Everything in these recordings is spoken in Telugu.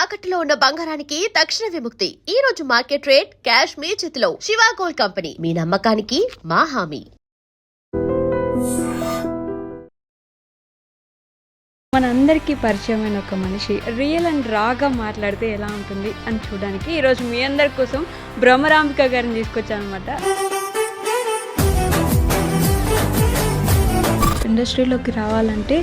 తాకట్టులో ఉన్న బంగారానికి తక్షణ విముక్తి. ఈ రోజు మార్కెట్ రేట్ క్యాష్ మీ చేతిలో. శివ గోల్డ్ కంపెనీ, మీ నమ్మకానికి మా హామీ. మనందరికీ పరిచయమైన ఒక మనిషి రియల్ అండ్ రాగా మాట్లాడితే ఎలా ఉంటుంది అని చూడడానికి ఈరోజు మీ అందరి కోసం భ్రమరాంబిక గారిని తీసుకొచ్చాను అనమాట. ఇండస్ట్రీలోకి రావాలంటే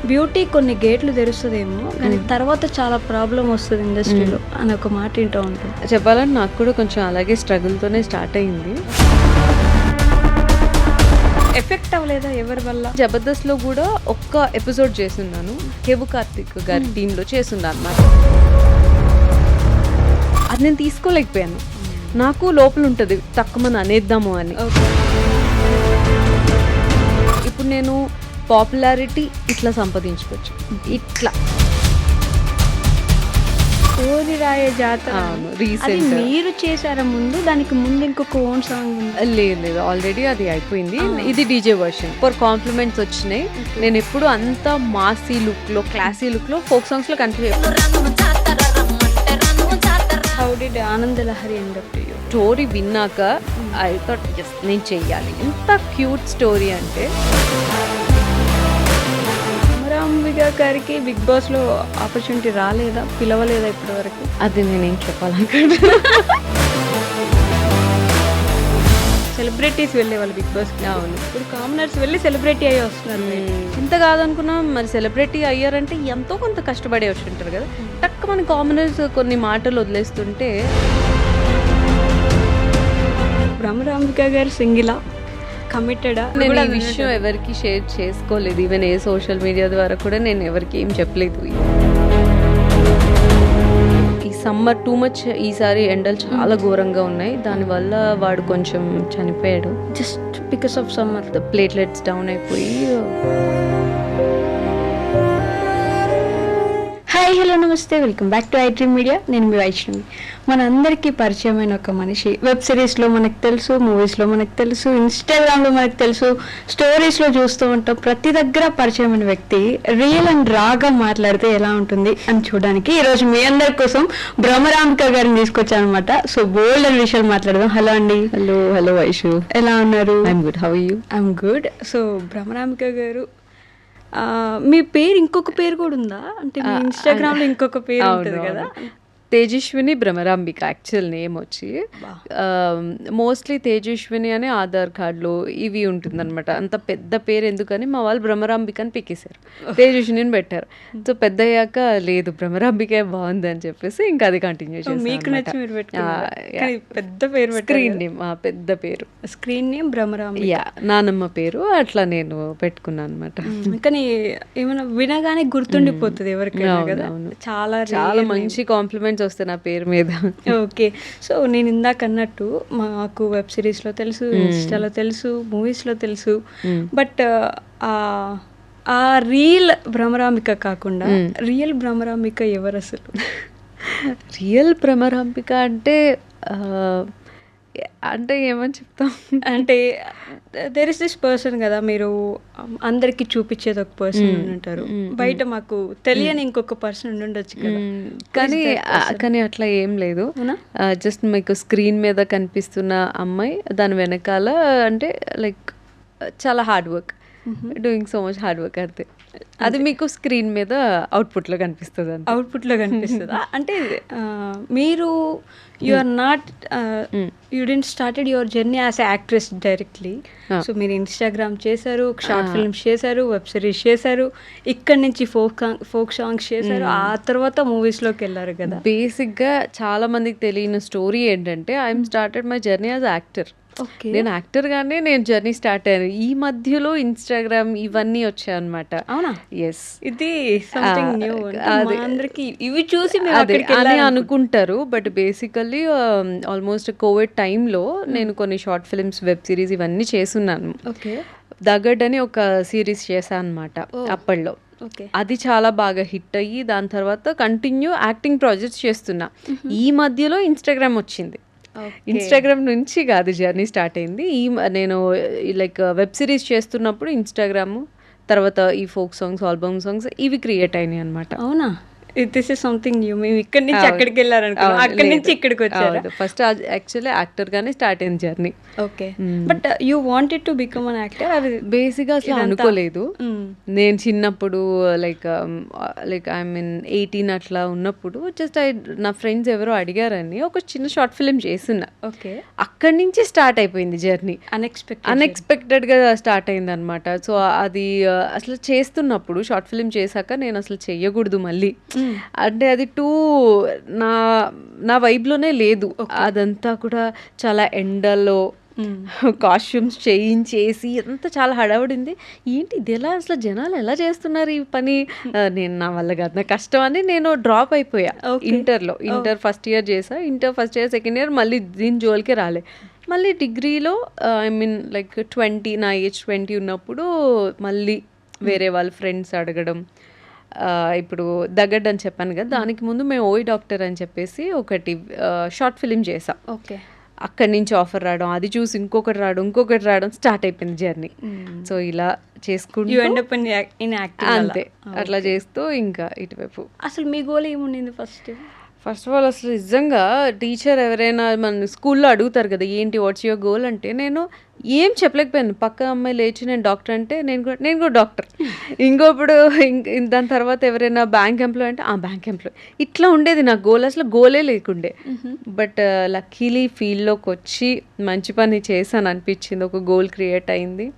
బ్యూటీ కొన్ని గేట్లు తెరుస్తుందేమో, కానీ తర్వాత చాలా ప్రాబ్లం వస్తుంది ఇండస్ట్రీలో అని ఒక మాట వింటూ ఉంటుంది. చెప్పాలంటే నాకు కూడా కొంచెం అలాగే స్ట్రగుల్తోనే స్టార్ట్ అయింది. ఎఫెక్ట్ అవ్వలేదా ఎవరి వల్ల? జబర్దస్త్లో కూడా ఒక్క ఎపిసోడ్ చేస్తున్నాను, కేబు కార్తిక్ గారి టీంలో చేస్తున్నాను అన్నమాట. అది నేను తీసుకోలేకపోయాను. నాకు లోపల ఉంటుంది తక్కువ అనేద్దాము అని. ఇప్పుడు నేను పాపులారిటీ ఇట్లా సంపాదించుకోవచ్చు, ఇట్లా ఓరి రాయే జాతర. రీసెంట్ మీరు చేశారా ముందు? దానికి ముందు ఇంకొక ఓన్ సాంగ్ లేదు, ఆల్రెడీ అది అయిపోయింది. ఇది డీజే వర్షన్. ఫర్ కాంప్లిమెంట్స్ వచ్చినాయి. నేను ఎప్పుడు అంత మాసీ లుక్ లో, క్లాసీ లుక్ లో, ఫోక్ సాంగ్స్ లో కనిపించాను. హౌ డిడ్ ఆనంద Lahari end up to you? Story విన్నాక ఐ థాట్ జస్ట్ నేను చెయ్యాలి. ఎంత క్యూట్ స్టోరీ అంటే. భ్రమరాంబిక గారికి బిగ్ బాస్ లో ఆపర్చునిటీ రాలేదా, పిలవలేదా ఇప్పటి వరకు? అది నేనేం చెప్పాలనుకుంటున్నా. సెలబ్రిటీస్ వెళ్ళే వాళ్ళు బిగ్ బాస్. అవును, ఇప్పుడు కామనర్స్ వెళ్ళి సెలబ్రిటీ అయ్యి వస్తున్నారు. ఇంత కాదనుకున్నా మరి సెలబ్రిటీ అయ్యారంటే ఎంతో కొంత కష్టపడే వచ్చి ఉంటారు కదా. టక్ మన కామనర్స్ కొన్ని మాటలు వదిలేస్తుంటే. భ్రమరాంబిక గారు సింగిలా, కమిటెడా? నేను ఈ విషయం ఎవరికి షేర్ చేసుకోలేదు. ఈవెన్ ఏ సోషల్ మీడియా ద్వారా కూడా నేను ఎవరికి ఏం చెప్పలేదు. ఈ సమ్మర్ టూ మచ్, ఈసారి ఎండలు చాలా ఘోరంగా ఉన్నాయి. దానివల్ల వాడు కొంచెం చనిపోయాడు. Just because of summer. Platelets down అయిపోయి. హాయ్, హలో, నమస్తే, welcome back to I media. నేను మీ వైష్ణవి. మనందరికీ పరిచయమైన ఒక మనిషి. వెబ్ సిరీస్లో మనకు తెలుసు, మూవీస్లో మనకు తెలుసు, ఇన్స్టాగ్రామ్లో మనకు తెలుసు, స్టోరీస్లో చూస్తూ ఉంటాం. ప్రతి దగ్గర పరిచయమైన వ్యక్తి రియల్ అండ్ రాగా మాట్లాడితే ఎలా ఉంటుంది అని చూడడానికి ఈరోజు మీ అందరి కోసం భ్రమరాంబిక గారిని తీసుకొచ్చాను అనమాట. సో బోల్డ్ అని విషయాలు మాట్లాడదాం. హలో అండి. హలో. హలో వైషు, ఎలా ఉన్నారు? I'm good. How are you? I'm good. So Bhramarambika గారు, మీ పేరు ఇంకొక పేరు కూడా ఉందా? అంటే మీ ఇన్స్టాగ్రామ్ లో ఇంకొక పేరు ఉంటుంది కదా? తేజస్విని భ్రమరాంబిక యాక్చువల్ నేమ్ వచ్చి. మోస్ట్లీ తేజస్విని అని ఆధార్ కార్డులో ఇవి ఉంటుందన్నమాట. అంత పెద్ద పేరు ఎందుకని మా వాళ్ళు భ్రమరాంబిక అని పిక్కేశారు, తేజస్విని పెట్టారు. సో పెద్ద అయ్యాక లేదు భ్రమరాంబికే బాగుంది అని చెప్పేసి ఇంకా అది కంటిన్యూ చేశాను. మీకు నచ్చి మీరు పెద్ద పేరు, స్క్రీన్ నేమ్, పెద్ద పేరు, స్క్రీన్ నేమ్ భ్రమరాంబిక. నానమ్మ పేరు అట్లా నేను పెట్టుకున్నాను అనమాట. కానీ ఏమైనా వినగానే గుర్తుండిపోతుంది ఎవరికైనా కదా. చాలా చాలా మంచి కాంప్లిమెంట్స్ వస్తే నా పేరు మీద. ఓకే. సో నేను ఇందాక అన్నట్టు మాకు వెబ్ సిరీస్లో తెలుసు, ఇన్స్టాలో తెలుసు, మూవీస్లో తెలుసు. బట్ ఆ రియల్ భ్రమరాంబిక కాకుండా రియల్ భ్రమరాంబిక ఎవరు అసలు? రియల్ భ్రమరాంబిక అంటే అంటే ఏమని చెప్తాం అంటే దెర్ ఇస్ దిస్ పర్సన్ కదా, మీరు అందరికి చూపించేది ఒక పర్సన్ ఉంటారు, బయట మాకు తెలియని ఇంకొక పర్సన్ ఉండొచ్చు కదా. కానీ అట్లా ఏం లేదు. జస్ట్ మీకు స్క్రీన్ మీద కనిపిస్తున్న అమ్మాయి, దాని వెనకాల అంటే లైక్ చాలా hard work, doing so much hard work. అంతే. అది మీకు స్క్రీన్ మీద అవుట్పుట్లో కనిపిస్తుంది. అవుట్పుట్లో కనిపిస్తుందా? అంటే మీరు you are not, you didn't started your journey as a actress directly. So మీరు ఇన్స్టాగ్రామ్ చేశారు, షార్ట్ ఫిల్మ్స్ చేశారు, వెబ్ సిరీస్ చేశారు, ఇక్కడ నుంచి ఫోక్ సాంగ్స్ చేశారు, ఆ తర్వాత మూవీస్లోకి వెళ్ళారు కదా. బేసిక్గా చాలా మందికి తెలియని స్టోరీ ఏంటంటే I'm started my journey as actor. నేను యాక్టర్ గానే నేను జర్నీ స్టార్ట్ అయ్యాను. ఈ మధ్యలో ఇన్స్టాగ్రామ్ ఇవన్నీ వచ్చాయి అనమాట. అవునా? ఎస్. ఇది అందరికి ఇవి చూసి అని అనుకుంటారు. బట్ బేసికల్లీ ఆల్మోస్ట్ కోవిడ్ టైంలో నేను కొన్ని షార్ట్ ఫిల్మ్స్, వెబ్ సిరీస్ ఇవన్నీ చేస్తున్నాను. దగడ్ అని ఒక సిరీస్ చేశాను అనమాట అప్పట్లో. అది చాలా బాగా హిట్ అయ్యి దాని తర్వాత కంటిన్యూ యాక్టింగ్ ప్రాజెక్ట్స్ చేస్తున్నా. ఈ మధ్యలో ఇన్స్టాగ్రామ్ వచ్చింది. ఇన్స్టాగ్రామ్ నుంచి కాదు జర్నీ స్టార్ట్ అయింది. నేను లైక్ వెబ్ సిరీస్ చేస్తున్నప్పుడు ఇన్స్టాగ్రామ్, తర్వాత ఈ ఫోక్ సాంగ్స్, ఆల్బమ్ సాంగ్స్ ఇవి క్రియేట్ అయినాయి అనమాట. అవునా? This is something new. మేము ఇక్కడి నుంచి అక్కడికి వెళ్ళారనుకున్నాం, అక్కడి నుంచి ఇక్కడికి వచ్చారా? ఫస్ట్ యాక్చువల్లీ యాక్టర్ గానే స్టార్ట్ అయింది journey. Okay, but you wanted to become an actor? అది బేసిక్గా అసలు అనుకోలేదు. నేను చిన్నప్పుడు లైక్ ఐ మీన్ 18 అట్లా ఉన్నప్పుడు జస్ట్ నా ఫ్రెండ్స్ ఎవరో అడిగారని ఒక చిన్న షార్ట్ ఫిల్మ్ చేస్తున్నా. ఓకే, అక్కడి నుంచి స్టార్ట్ అయిపోయింది జర్నీ. అన్ఎక్స్పెక్టెడ్గా స్టార్ట్ అయింది అనమాట. సో అది అసలు చేస్తున్నప్పుడు షార్ట్ ఫిల్మ్ చేశాక నేను అసలు చెయ్యకూడదు మళ్ళీ, అంటే అది నా వైబ్లోనే లేదు. అదంతా కూడా చాలా ఎండలో కాస్ట్యూమ్స్ చేయించేసి అంతా చాలా హడావుడింది. ఏంటి ఇది ఎలా, అసలు జనాలు ఎలా చేస్తున్నారు ఈ పని, నా వల్ల కాదు, నా కష్టం అని నేను డ్రాప్ అయిపోయా. ఇంటర్ ఫస్ట్ ఇయర్ చేసా. Inter first year second year మళ్ళీ దీని జోలికే రాలే. మళ్ళీ డిగ్రీలో ఐ మీన్ లైక్ 20, నా ఏజ్ 20 ఉన్నప్పుడు మళ్ళీ వేరే వాళ్ళ ఫ్రెండ్స్ అడగడం. ఇప్పుడు దగ్గడ్ అని చెప్పాను కదా, దానికి ముందు మేము ఓయ్ డాక్టర్ అని చెప్పేసి ఒకటి షార్ట్ ఫిలిం చేసాం. ఓకే, అక్కడి నుంచి ఆఫర్ రావడం, అది చూసి ఇంకొకటి రావడం స్టార్ట్ అయిపోయింది జర్నీ. సో ఇలా చేసుకుంటూ అంతే అట్లా చేస్తూ ఇంకా ఇటువైపు. అసలు మీ గోల్ ఏముండింది ఫస్ట్ ఆఫ్ ఆల్ అసలు నిజంగా టీచర్ ఎవరైనా మన స్కూల్లో అడుగుతారు కదా ఏంటి వాట్స్ యువర్ గోల్ అంటే, నేను ఏం చెప్పలేకపోయాను. పక్క అమ్మాయి లేచి నేను డాక్టర్ అంటే నేను కూడా డాక్టర్. ఇంకొప్పుడు దాని తర్వాత ఎవరైనా బ్యాంక్ ఎంప్లాయ్ అంటే బ్యాంక్ ఎంప్లాయ్, ఇట్లా ఉండేది నా గోల్. అసలు గోలే లేకుండే. బట్ లక్కీలీ ఫీల్డ్లోకి వచ్చి మంచి పని చేశాను అనిపించింది. ఒక గోల్ క్రియేట్ అయింది.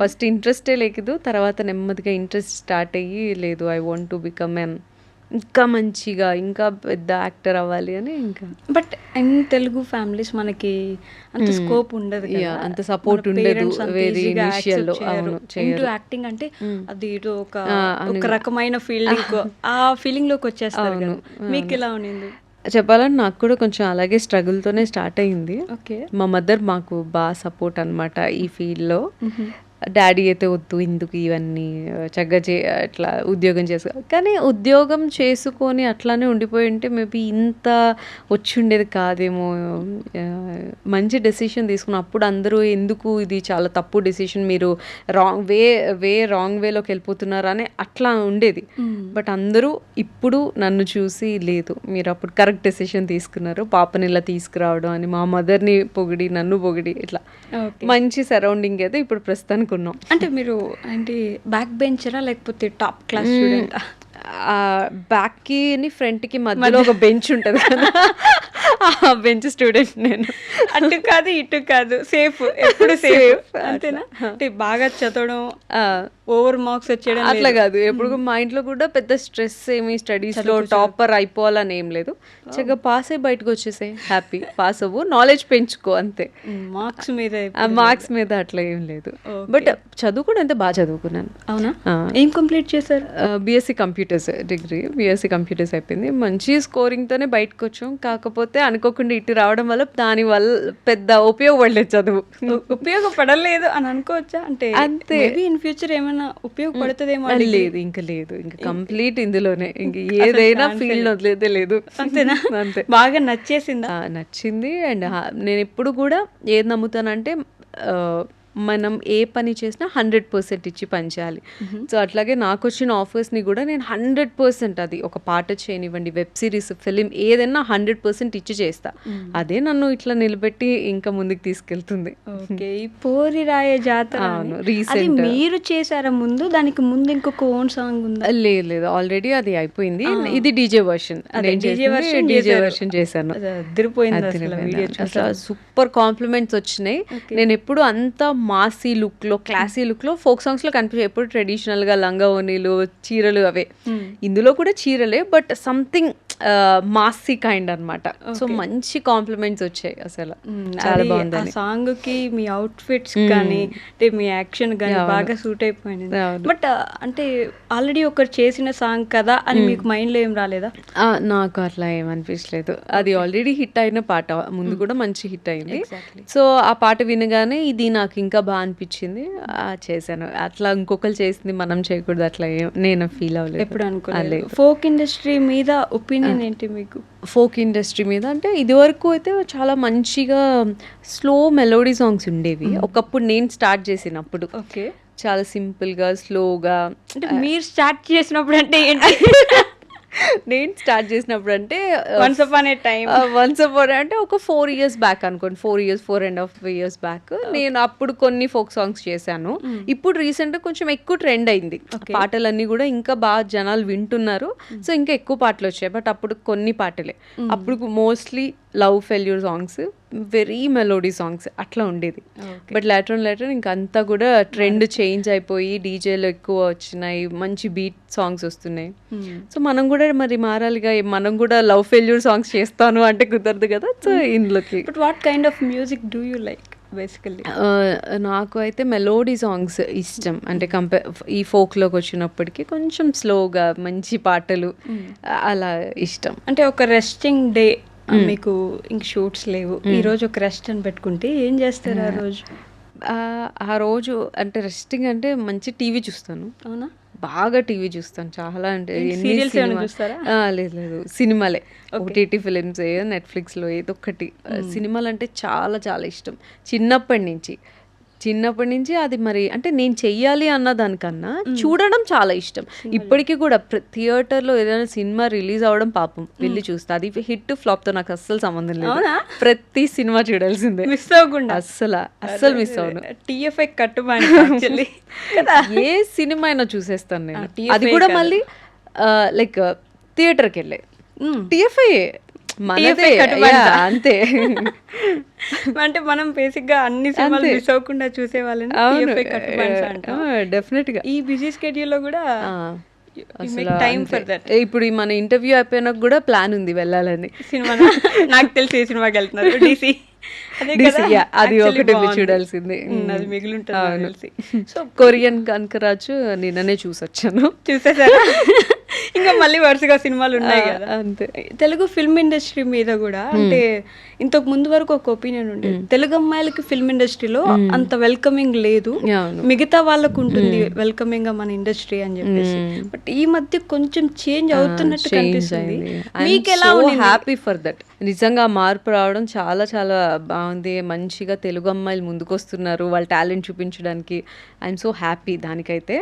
ఫస్ట్ ఇంట్రెస్టే లేదు, తర్వాత నెమ్మదిగా ఇంట్రెస్ట్ స్టార్ట్ అయ్యి లేదు ఐ వాంట్ టు బికమ్ ఇంకా మంచిగా ఇంకా పెద్ద యాక్టర్ అవ్వాలి అని. ఇంకా బట్ ఇన్ తెలుగు ఫ్యామిలీస్ మనకి అంత స్కోప్ ఉండదు, అంత సపోర్ట్ ఉండదు వెరీ ఇనిషియల్ లో. అవును, యాక్టింగ్ అంటే అది ఒక రకమైన ఫీలింగ్, ఆ ఫీలింగ్ లోకి వచ్చేస్తారు. మీకు ఎలా ఉండింది? చెప్పాలంటే నాకు కూడా కొంచెం అలాగే స్ట్రగుల్తోనే స్టార్ట్ అయింది. మా మదర్ మాకు బాగా సపోర్ట్ అనమాట ఈ ఫీల్డ్లో. డాడీ అయితే వద్దు ఎందుకు ఇవన్నీ చక్కగా అట్లా ఉద్యోగం చేసుకో, కానీ ఉద్యోగం చేసుకొని అట్లానే ఉండిపోయి ఉంటే మేబీ ఇంత వచ్చి ఉండేది కాదేమో. మంచి డెసిషన్ తీసుకున్నాం అప్పుడు. అందరూ ఎందుకు ఇది చాలా తప్పు డెసిషన్, మీరు రాంగ్ వేలోకి వెళ్ళిపోతున్నారు అని అట్లా ఉండేది. బట్ అందరూ ఇప్పుడు నన్ను చూసి లేదు మీరు అప్పుడు కరెక్ట్ డెసిషన్ తీసుకున్నారు, పాపని ఇలా తీసుకురావడం అని మా మదర్ని పొగిడి నన్ను పొగిడి ఇట్లా మంచి సరౌండింగ్ అయితే ఇప్పుడు ప్రస్తుతానికి ఉన్నాం. అంటే మీరు అంటే బ్యాక్ బెంచరా లేకపోతే టాప్ క్లాస్ స్టూడెంటా? బ్యాక్ కి ఫ్రంట్ కి మధ్యలో ఒక బెంచ్ ఉంటుంది కదా, ఆ బెంచ్ స్టూడెంట్ నేను. అటు కాదు ఇటు కాదు, సేఫ్, ఎప్పుడు సేఫ్ అంతేనా? అంటే బాగా చదవడం, ఓవర్ మార్క్స్ వచ్చేయడం అట్లా కాదు. ఎప్పుడు మా ఇంట్లో కూడా పెద్ద స్ట్రెస్ ఏమి స్టడీస్ లో టాపర్ అయిపోవాలని ఏం లేదు. చక్కగా పాస్ అయ్యి బయటకు వచ్చేసే హ్యాపీ, పాస్ అవ్వు, నాలెడ్జ్ పెంచుకో అంతే. మార్క్స్ మీద అట్లా ఏం లేదు. బట్ చదువుకుని అంతే బాగా చదువుకున్నాను. అవునా? ఏం కంప్లీట్ చేశారు? BSc computers degree, BSc computers అయిపోయింది. మంచి స్కోరింగ్ తోనే బయటకు వచ్చాం. కాకపోతే అనుకోకుండా ఇటు రావడం వల్ల దాని వల్ల పెద్ద ఉపయోగపడలేదు చదువు. ఉపయోగపడలేదు అని అనుకోవచ్చా? అంటే అంతే, ఇన్ ఫ్యూచర్ ఏమైనా ఉపయోగపడుతుందేమో. లేదు, ఇంకా లేదు, ఇంకా కంప్లీట్ ఇందులోనే. ఇంక ఏదైనా ఫీల్డ్ వదిలేదే లేదు. అంతేనా? అంతే. బాగా నచ్చేసిందా? నచ్చింది. అండ్ నేను ఎప్పుడు కూడా ఏది నమ్ముతానంటే మనం ఏ పని చేసినా 100% ఇచ్చి పని చేయాలి. సో అట్లాగే నాకు వచ్చిన ఆఫర్స్ని కూడా నేను 100%, అది ఒక పాట చేయనివ్వండి, వెబ్ సిరీస్, ఫిలిం, ఏదైనా 100% ఇచ్చి చేస్తా. అదే నన్ను ఇట్లా నిలబెట్టి ఇంకా ముందుకు తీసుకెళ్తుంది. ఓకే, ఈ పోరిరాయ జాతర రీసెంట్ మీరు చేశారా? ముందు దానికి ముందు ఇంకొక ఓన్ సాంగ్ ఉందా? లేదు, ఆల్రెడీ అది అయిపోయింది. ఇది డీజే వర్షన్, డీజే వర్షన్ చేశాను. అసలు సూపర్ కాంప్లిమెంట్స్ వచ్చినాయి. నేను ఎప్పుడు అంత మాసీ లుక్ లో, క్లాసీ లుక్ లో, ఫోక్ సాంగ్స్ లో కనిపించే, ఎప్పుడు ట్రెడిషనల్ గా లంగా ఓనీలు, చీరలు అవే. ఇందులో కూడా చీరలే, బట్ సంథింగ్ మాసీ కైండ్ అనమాట. సో మంచి కాంప్లిమెంట్స్ వచ్చాయి. అసలు చాలా బాగుంది. సాంగ్ కి మీ అవుట్ ఫిట్స్ కానీ మీ యాక్షన్ కానీ బాగా సూట్ అయిపోయింది. బట్ అంటే ఆల్రెడీ ఒకరు చేసిన సాంగ్ కదా అని మీకు మైండ్ లో ఏం రాలేదా? నాకు అట్లా ఏమనిపించలేదు. అది ఆల్రెడీ హిట్ అయిన పాట, ముందు కూడా మంచి హిట్ అయింది. సో ఆ పాట వినగానే ఇది నాకు ఇంకా బాగా అనిపించింది, చేశాను. అట్లా ఇంకొకరు చేసింది మనం చేయకూడదు అట్లా నేను ఫీల్ అవ్వలేదు, ఎప్పుడు అనుకోలేదు. ఫోక్ ఇండస్ట్రీ మీద ఒపీనియన్ ఏంటి మీకు? ఫోక్ ఇండస్ట్రీ మీద అంటే ఇదివరకు అయితే చాలా మంచిగా స్లో మెలోడీ సాంగ్స్ ఉండేవి ఒకప్పుడు నేను స్టార్ట్ చేసినప్పుడు. ఓకే, చాలా సింపుల్ గా, స్లోగా. అంటే మీరు స్టార్ట్ చేసినప్పుడు అంటే ఏంటి? నేను స్టార్ట్ చేసినప్పుడు అంటే వన్స్ అపాన్ ఏ టైమ్ వన్స్ అపాన్ అంటే ఒక 4 years బ్యాక్ అనుకోండి, 4.5 years బ్యాక్ నేను అప్పుడు కొన్ని ఫోక్ సాంగ్స్ చేశాను. ఇప్పుడు రీసెంట్గా కొంచెం ఎక్కువ ట్రెండ్ అయింది, పాటలన్నీ కూడా ఇంకా బాగా జనాలు వింటున్నారు, సో ఇంకా ఎక్కువ పాటలు వచ్చాయి. బట్ అప్పుడు కొన్ని పాటలే, అప్పుడు mostly love failure songs, very melody songs అట్లా ఉండేది. బట్ లేటర్ ఇంకా అంతా కూడా ట్రెండ్ చేంజ్ అయిపోయి డీజేలు ఎక్కువ వచ్చినాయి, మంచి బీట్ సాంగ్స్ వస్తున్నాయి. సో మనం కూడా మరి మారాలిగా, మనం కూడా లవ్ ఫెయిల్యూర్ సాంగ్స్ చేస్తాను అంటే కుదరదు కదా. సో ఇందులోకి but what kind of music do you like basically? నాకు అయితే మెలోడీ సాంగ్స్ ఇష్టం. అంటే ఈ ఫోక్లోకి వచ్చినప్పటికీ కొంచెం స్లోగా మంచి పాటలు అలా ఇష్టం. అంటే ఒక రెస్టింగ్ డే, మీకు ఇంక షూట్స్ లేవు, ఈ రోజు ఒక రెస్ట్ అని పెట్టుకుంటే ఏం చేస్తారు ఆ రోజు? ఆ రోజు అంటే రెస్టింగ్ అంటే మంచి టీవీ చూస్తాను. అవునా? బాగా టీవీ చూస్తాను చాలా. అంటే లేదు సినిమాలే, ఓటీటీ ఫిలిమ్స్, నెట్ఫ్లిక్స్లో ఏదో ఒకటి. సినిమాలు అంటే చాలా చాలా ఇష్టం చిన్నప్పటి నుంచి. అది మరి అంటే నేను చెయ్యాలి అన్న దానికన్నా చూడడం చాలా ఇష్టం. ఇప్పటికీ కూడా థియేటర్లో ఏదైనా సినిమా రిలీజ్ అవ్వడం పాపం వెళ్ళి చూస్తా. అది హిట్ ఫ్లాప్తో నాకు అస్సలు సంబంధం లేదు, ప్రతి సినిమా చూడాల్సిందే, మిస్ అవ్వకుండా. అస్సలు మిస్ అవును. టీఎఫ్ఐ కట్టుబడి ఏ సినిమా అయినా చూసేస్తాను నేను. అది కూడా మళ్ళీ లైక్ థియేటర్కి వెళ్ళే టీఎఫ్ఐ మనదే అంతే. అంటే మనం బేసిక్ గా అన్ని సినిమాలు మిస్ అవ్వకుండా చూసే వాళ్ళని డెఫినెట్ గా. ఈ బిజీ స్కెడ్యూల్ లో కూడా టైం ఫర్ దట్. ఇప్పుడు మన ఇంటర్వ్యూ అయిపోయినాక కూడా ప్లాన్ ఉంది వెళ్ళాలని. సినిమా నాకు తెలిసి ఏ సినిమాకి వెళ్తున్నారు? DC. అది ఒకటి చూడాల్సింది, అది మిగిలి ఉంటుంది. సో కొరియన్ కనకరాజు నిన్ననే చూసొచ్చాను. చూసేసారా? ఇంకా మళ్ళీ వరుసగా సినిమాలు ఉన్నాయి కదా. అంతే. తెలుగు ఫిల్మ్ ఇండస్ట్రీ మీద కూడా అంటే ఇంతకు ముందు వరకు ఒక ఒపీనియన్ ఉండేది, తెలుగు అమ్మాయిలకి ఫిల్మ్ ఇండస్ట్రీలో అంత వెల్కమింగ్ లేదు, మిగతా వాళ్ళకు ఉంటుంది వెల్కమింగ్ గా మన ఇండస్ట్రీ అని చెప్పేసి. బట్ ఈ మధ్య కొంచెం చేంజ్ అవుతున్నట్టు కనిపిస్తుంది. మీకు ఎలా ఉంది? Happy for that. నిజంగా మార్పు రావడం చాలా చాలా బాగుంది. మంచిగా తెలుగు అమ్మాయిలు ముందుకు వస్తున్నారు వాళ్ళ టాలెంట్ చూపించడానికి. ఐఎమ్ సో హ్యాపీ దానికైతే.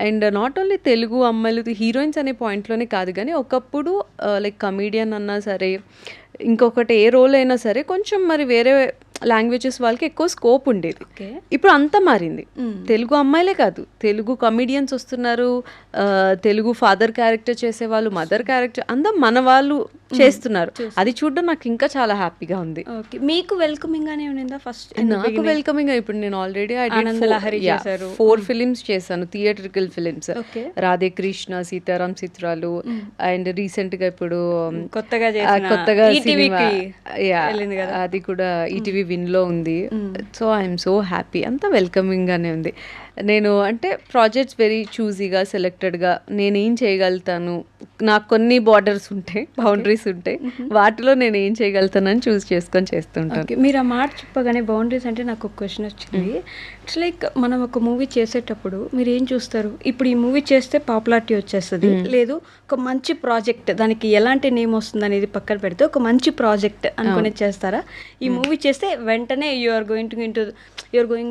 అండ్ నాట్ ఓన్లీ తెలుగు అమ్మాయిలు హీరోయిన్స్ అనే పాయింట్లోనే కాదు, కానీ ఒకప్పుడు లైక్ కమీడియన్ అన్నా సరే, ఇంకొకటి ఏ రోల్ అయినా సరే కొంచెం మరి వేరే లాంగ్వేజెస్ వాళ్ళకి ఎక్కువ స్కోప్ ఉండేది. ఇప్పుడు అంతా మారింది. తెలుగు అమ్మాయిలే కాదు, తెలుగు కమీడియన్స్ వస్తున్నారు, తెలుగు ఫాదర్ క్యారెక్టర్ చేసేవాళ్ళు, మదర్ క్యారెక్టర్, అందరూ మన వాళ్ళు చేస్తున్నారు. అది చూడడం నాకు ఇంకా చాలా హ్యాపీగా ఉంది. మీకు వెల్కమింగ్ గానే ఉండిందా ఫస్ట్? నాకు వెల్కమింగ్. ఇప్పుడు నేను ఆల్రెడీ 4 ఫిలిమ్స్ చేశాను, థియేట్రికల్ ఫిలిమ్స్. రాధే కృష్ణ, సీతారాం చిత్రాలు, అండ్ రీసెంట్ గా ఇప్పుడు కొత్తగా సినిమా అది కూడా ఈటీవీ విన్లో ఉంది. సో ఐఎమ్ సో హ్యాపీ, అంతా వెల్కమింగ్ గానే ఉంది. నేను అంటే ప్రాజెక్ట్స్ వెరీ చూజీగా సెలెక్టెడ్గా నేను ఏం చేయగలుగుతాను, నాకు కొన్ని బార్డర్స్ ఉంటాయి, బౌండరీస్ ఉంటాయి, వాటిలో నేను ఏం చేయగలుగుతానని చూస్ చేసుకొని చేస్తుంటాను. మీరు ఆ మాట చెప్పగానే బౌండరీస్ అంటే నాకు ఒక క్వశ్చన్ వచ్చింది. ఇట్స్ లైక్ మనం ఒక మూవీ చేసేటప్పుడు మీరు ఏం చూస్తారు? ఇప్పుడు ఈ మూవీ చేస్తే పాపులారిటీ వచ్చేస్తుంది, లేదు ఒక మంచి ప్రాజెక్ట్, దానికి ఎలాంటి నేమ్ వస్తుంది అనేది పక్కన పెడితే ఒక మంచి ప్రాజెక్ట్ అనుకుని చేస్తారా? ఈ మూవీ చేస్తే వెంటనే you're going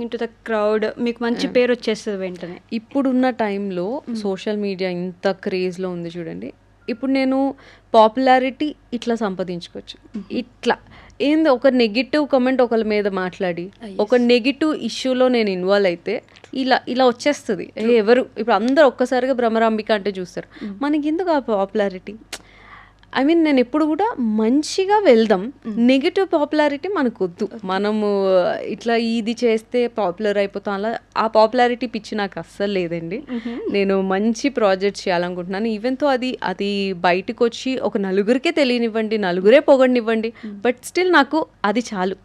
into the crowd, మీకు మంచి పేరు వచ్చేస్తుంది వెంటనే. ఇప్పుడున్న టైంలో సోషల్ మీడియా ఇంత క్రేజ్లో ఉంది చూడండి. ఇప్పుడు నేను పాపులారిటీ ఇట్లా సంపాదించుకోవచ్చు. ఇట్లా ఏంది, ఒక నెగిటివ్ కమెంట్ ఒకరి మీద మాట్లాడి ఒక నెగిటివ్ ఇష్యూలో నేను ఇన్వాల్వ్ అయితే ఇలా వచ్చేస్తుంది. ఎవరు ఇప్పుడు అందరు ఒక్కసారిగా భ్రమరాంబిక అంటే చూస్తారు, మనకి ఎందుకు ఆ పాపులారిటీ? ఐ మీన్ నేను ఎప్పుడు కూడా మంచిగా వెళ్దాం, నెగిటివ్ పాపులారిటీ మనకు వద్దు. మనము ఇట్లా ఇది చేస్తే పాపులర్ అయిపోతాం, అలా ఆ పాపులారిటీ పిచ్చి నాకు అస్సలు లేదండి. నేను మంచి ప్రాజెక్ట్ చేయాలనుకుంటున్నాను. ఈవెన్తో అది బయటకు వచ్చి ఒక నలుగురికే తెలియనివ్వండి, నలుగురే పొగడనివ్వండి, బట్ స్టిల్ నాకు అది చాలు.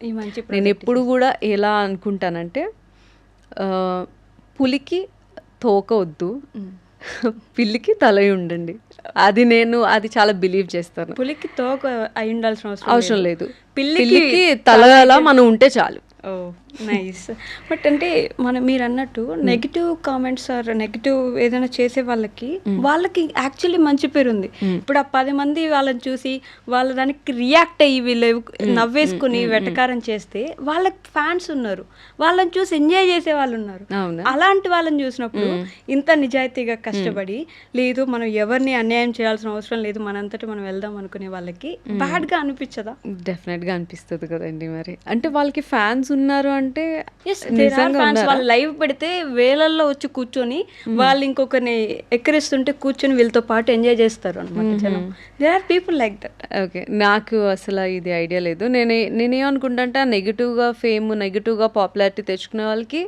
నేను ఎప్పుడు కూడా ఎలా అనుకుంటానంటే, పులికి తోక వద్దు, పిల్లికి తల ఉండండి. అది చాలా బిలీవ్ చేస్తాను. పులికి తోక అయి ఉండాల్సిన అవసరం లేదు, పిల్లికి తల మనం ఉంటే చాలు. నైస్. బట్ అంటే మీరు అన్నట్టు నెగిటివ్ కామెంట్స్ ఆర్ నెగిటివ్ ఏదైనా చేసే వాళ్ళకి యాక్చువల్లీ మంచి పేరు ఉంది. ఇప్పుడు ఆ 10 మంది వాళ్ళని చూసి వాళ్ళ దానికి రియాక్ట్ అయ్యి వీళ్ళు నవ్వేసుకుని వెటకారం చేస్తే వాళ్ళకి ఫ్యాన్స్ ఉన్నారు, వాళ్ళని చూసి ఎంజాయ్ చేసే వాళ్ళు ఉన్నారు. అలాంటి వాళ్ళని చూసినప్పుడు ఇంత నిజాయితీగా కష్టపడి లేదు మనం ఎవరిని అన్యాయం చేయాల్సిన అవసరం లేదు, మనంతటి మనం వెళ్దాం అనుకునే వాళ్ళకి బ్యాడ్ గా అనిపించదా? డెఫినెట్ గా అనిపిస్తుంది కదండి. మరి అంటే వాళ్ళకి ఫ్యాన్స్ ఉన్నారు అంటే వాళ్ళు లైవ్ పెడితే వేలల్లో వచ్చి కూర్చొని వాళ్ళు ఇంకొకరిని ఎక్కిరిస్తుంటే కూర్చొని వీళ్ళతో పాటు ఎంజాయ్ చేస్తారు అనమాట జనం. There are people like that. Okay, నాకు అసలు ఇది ఐడియా లేదు. నేనేమనుకుంటా అంటే నెగిటివ్గా ఫేమ్, నెగిటివ్గా పాపులారిటీ తెచ్చుకునే వాళ్ళకి